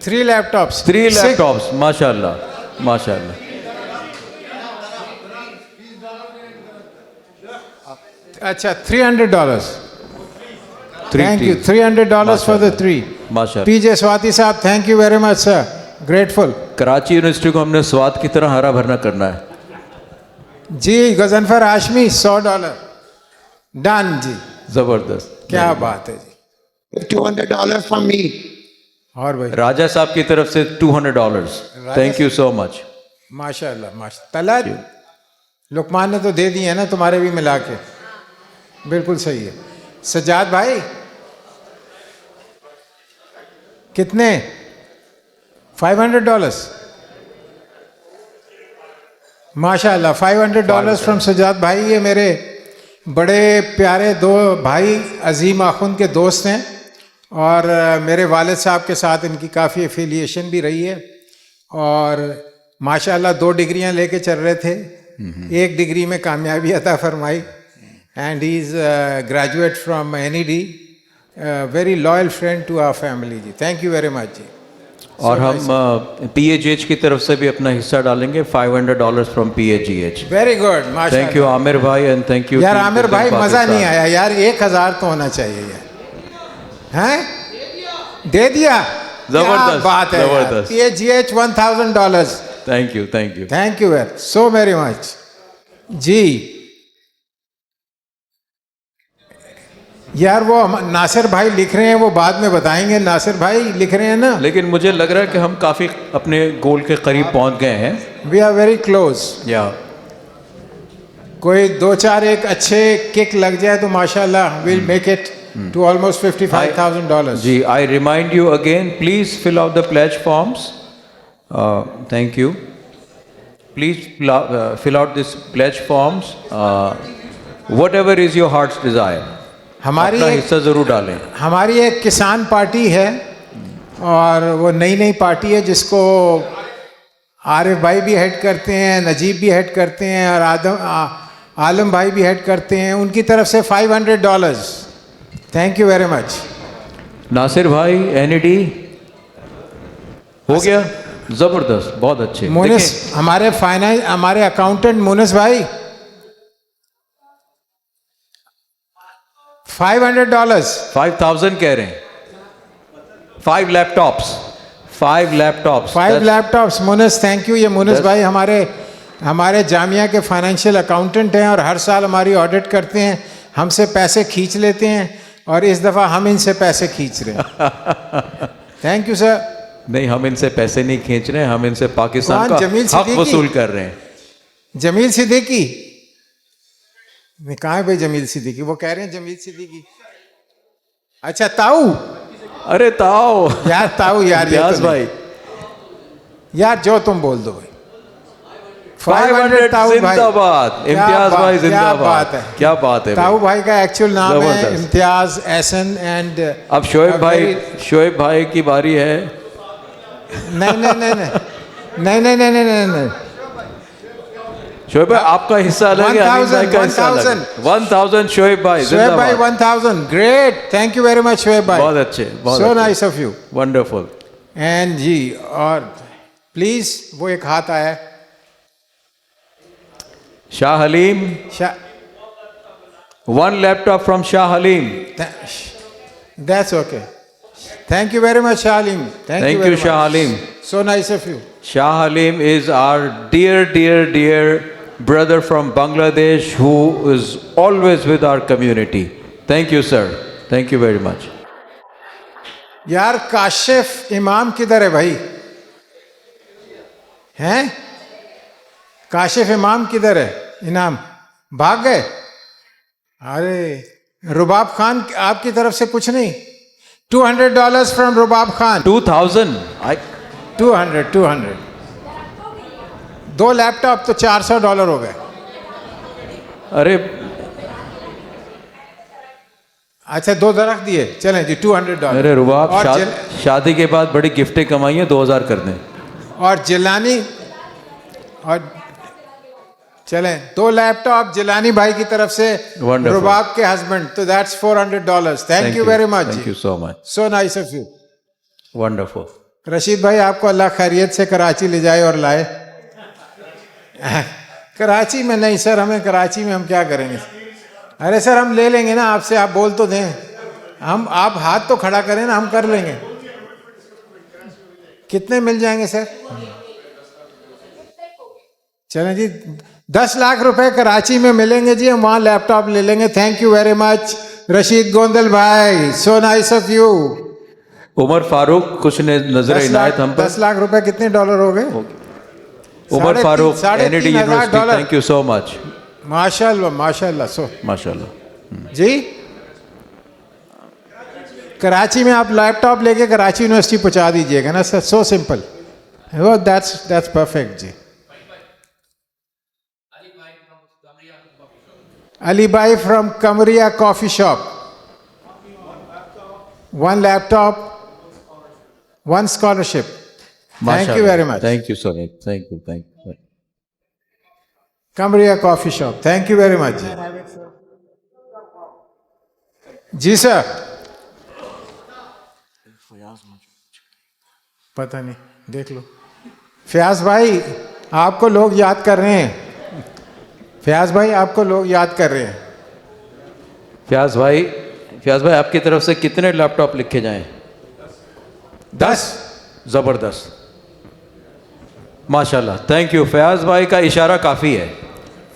3 लैपटॉप्स, 3 लैपटॉप्स, माशाल्लाह माशाल्लाह। अच्छा $300। Thank you. $300 for the 3। माशाल्लाह। पीजे स्वाति साहब, thank you very much sir, grateful. Karachi university को हमने स्वाद की तरह हरा भरना करना है जी। गजनफर हाशमी $100 डन जी। जबरदस्त, क्या बात है जी। $200 from me। और भाई राजा साहब की तरफ से $200। Thank you so much. माशाल्लाह माशाल्लाह। तलत लुकमान ने तो दे दिए हैं ना तुम्हारे भी मिला के, बिल्कुल सही है। सज्जाद भाई कितने? $500। माशाल्लाह, $500 फ्रॉम सज्जाद भाई। ये मेरे बड़े प्यारे 2 भाई अजीम आखुंद के दोस्त हैं, और मेरे वालिद साहब के साथ इनकी काफ़ी एफिलिएशन भी रही है, और माशाल्लाह 2 डिग्रियां लेके चल रहे थे। 1 डिग्री में कामयाबी अता फरमाई, and he is graduate from NED, very loyal friend to our family जी। थैंक यू वेरी मच जी। और हम PHH की तरफ से भी अपना हिस्सा डालेंगे, $500 फ्रॉम PHH। वेरी गुड, माशाल्लाह। थैंक यू आमिर भाई, एंड थैंक यू यार आमिर भाई, मज़ा नहीं आया यार। 1000 तो होना चाहिए यार। हैं? दे दिया? जबरदस्त बात है। जबरदस्त। PHH $1000। Thank you thank you thank you very so very much जी। यार वो नासिर भाई लिख रहे हैं, वो बाद में बताएंगे। नासिर भाई लिख रहे हैं ना, लेकिन मुझे लग रहा है कि हम काफ़ी अपने गोल के करीब पहुंच गए हैं। We are very close. या कोई 2-4 एक अच्छे किक लग जाए तो माशाल्लाह will make it to almost $55,000. जी, I remind you again, please fill out the pledge forms. Thank you. Please fill out this pledge forms. Whatever is your heart's desire. हमारी अपना हिस्सा जरूर डालें। हमारी एक किसान पार्टी है, और वो नई पार्टी है जिसको आरिफ भाई भी हेड करते हैं, नजीब भी हेड करते हैं, और आलम भाई भी हेड करते हैं। उनकी तरफ से $500। Thank you very much. Nasir भाई NED हो गया, जबरदस्त, बहुत अच्छे। मुनिस, हमारे अकाउंटेंट मुनिस भाई $500 5,000 कह रहे हैं 5 laptops 5 laptops 5 laptops Munis thank you. ये मुनिस भाई हमारे जामिया के फाइनेंशियल अकाउंटेंट हैं और हर साल हमारी ऑडिट करते हैं, हमसे पैसे खींच लेते हैं और इस दफ़ा हम इनसे पैसे खींच रहे हैं। Thank you sir. नहीं, हम इनसे पैसे नहीं खींच रहे हैं, हम इनसे पाकिस्तान का हक वसूल कर रहे हैं। जमील सिद्दीकी कहाँ है भाई? जमील सिद्दीकी वो कह रहे हैं जमील सिद्दीकी। अच्छा ताऊ, अरे ताऊ यार ताऊ यार इम्तियाज भाई यार जो तुम बोल दो भाई। 500 जिंदाबाद, इम्तियाज भाई जिंदाबाद। क्या बात है ताऊ भाई का एक्चुअल नाम है इम्तियाज एहसन एंड अब शोएब भाई की बारी है। नहीं शोएब भाई आपका हिस्सा अलग है, अमीन भाई का हिस्सा अलग है। 1000 शोएब भाई 1000 great, thank you very much Shoaib भाई, बहुत अच्छे, so nice of you, wonderful. And जी और प्लीज वो एक हाथ आया Shah Haleem, 1 laptop from Shah Haleem. That's okay, thank you very much Shah Haleem, thank you Shah Haleem, so nice of you. Shah Halim is our dear brother from Bangladesh who is always with our community. Thank you sir, thank you very much. यार काशिफ इमाम किधर है भाई? हैं? काशिफ इमाम किधर है? इनाम भाग गए? अरे रुबाब खान आपकी तरफ से कुछ नहीं? $200 फ्रॉम रुबाब खान। 2000 200 2 लैपटॉप तो $400 हो गए। अरे अच्छा 2 रख दिए, चलें जी $200। अरे रुबाब शादी के बाद बड़ी गिफ्टें कमाई हैं, 2000 कर दें। और जिलानी और चलें 2 लैपटॉप जिलानी भाई की तरफ से रुबाब के हस्बैंड, तो that's $400। Thank you very much, thank you so much, so nice of you, wonderful. Rashid भाई आपको अल्लाह खैरियत से कराची ले जाए और लाए। कराची में नहीं सर, हमें कराची में हम क्या करेंगे? अरे सर हम ले लेंगे ना आपसे, आप बोल तो दें, हम आप हाथ तो खड़ा करें ना, हम कर लेंगे। कितने मिल जाएंगे सर? चलें जी 10 लाख रुपए कराची में मिलेंगे जी, हम वहाँ लैपटॉप ले लेंगे। Thank you very much Rashid Gondal भाई, so nice of you. Umar Farooq कुछ ने नजर इनायत हम पर। 10 लाख रुपए कितने डॉलर हो गए? Umar Farooq NIT university, thank you so much. माशाल्लाह माशाल्लाह, सो माशाल्लाह जी। कराची में आप लैपटॉप लेके कराची यूनिवर्सिटी पहुंचा दीजिएगा ना sir, so simple. That's perfect जी। अली भाई from Kamariya coffee shop, 1 laptop 1 scholarship. Thank you very much. Thank you so much. Thank you. Cambria Coffee Shop. Thank you very much. जी सर। पता नहीं, देख लो। फयाज भाई आपको लोग याद कर रहे हैं, फयाज भाई आपको लोग याद कर रहे हैं। फयाज भाई आपकी तरफ से कितने लैपटॉप लिखे जाएं? 10। जबरदस्त, माशाल्लाह, थैंक यू। फयाज भाई का इशारा काफी है।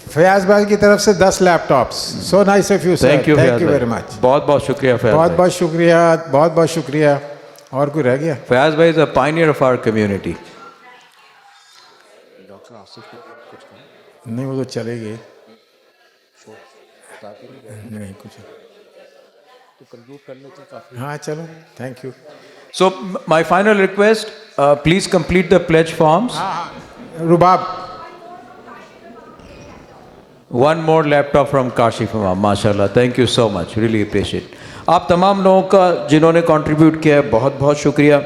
फयाज भाई की तरफ से 10 laptops, so nice of you sir, thank you very much. बहुत बहुत शुक्रिया फयाज, बहुत बहुत शुक्रिया। और कोई रह गया? फयाज भाई is a pioneer of our community. नहीं वो तो चले गए, नहीं कुछ हाँ चलो, thank you. So my final request, please complete the pledge forms. Rubab, 1 more laptop from Kashif Imam, माशाल्लाह, thank you so much, really appreciate. आप तमाम लोगों का जिन्होंने कंट्रीब्यूट किया है, बहुत बहुत शुक्रिया।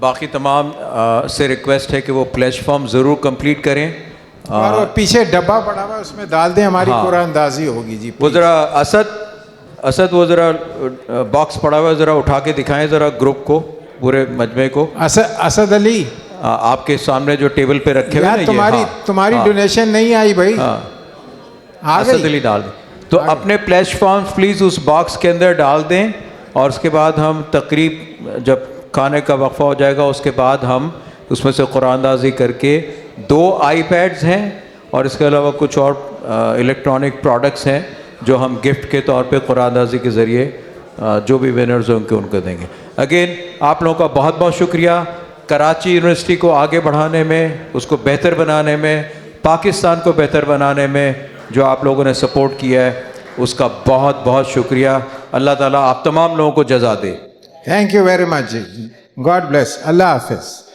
बाकी तमाम से रिक्वेस्ट है कि वो प्लेज फॉर्म ज़रूर कंप्लीट करें। और पीछे डब्बा पड़ा हुआ है उसमें डाल दें, हमारी कुरानंदाजी होगी जी। वो ज़रा असद वो ज़रा बॉक्स पड़ा हुआ है, ज़रा उठा के दिखाएं ज़रा ग्रुप को, पूरे मजमे को। असद अली आपके सामने जो टेबल पे रखे हुए हैं, तुम्हारी डोनेशन नहीं आई भाई। असद अली डाल दें। तो अपने प्लेज फॉर्म्स प्लीज़ उस बॉक्स के अंदर डाल दें और उसके बाद हम तकरीब जब खाने का वक्फा हो जाएगा उसके बाद हम उसमें से कुरानदाजी करके 2 iPads हैं और इसके अलावा कुछ और इलेक्ट्रॉनिक प्रोडक्ट्स हैं जो हम गिफ्ट के तौर पे कुरानदाजी के ज़रिए जो भी विनर्स होंगे उनको देंगे। अगेन आप लोगों का बहुत बहुत शुक्रिया। कराची यूनिवर्सिटी को आगे बढ़ाने में, उसको बेहतर बनाने में, पाकिस्तान को बेहतर बनाने में जो आप लोगों ने सपोर्ट किया है उसका बहुत बहुत शुक्रिया। अल्लाह ताला आप तमाम लोगों को जज़ा दे। थैंक यू वेरी मच जी। God bless. अल्लाह हाफिज़।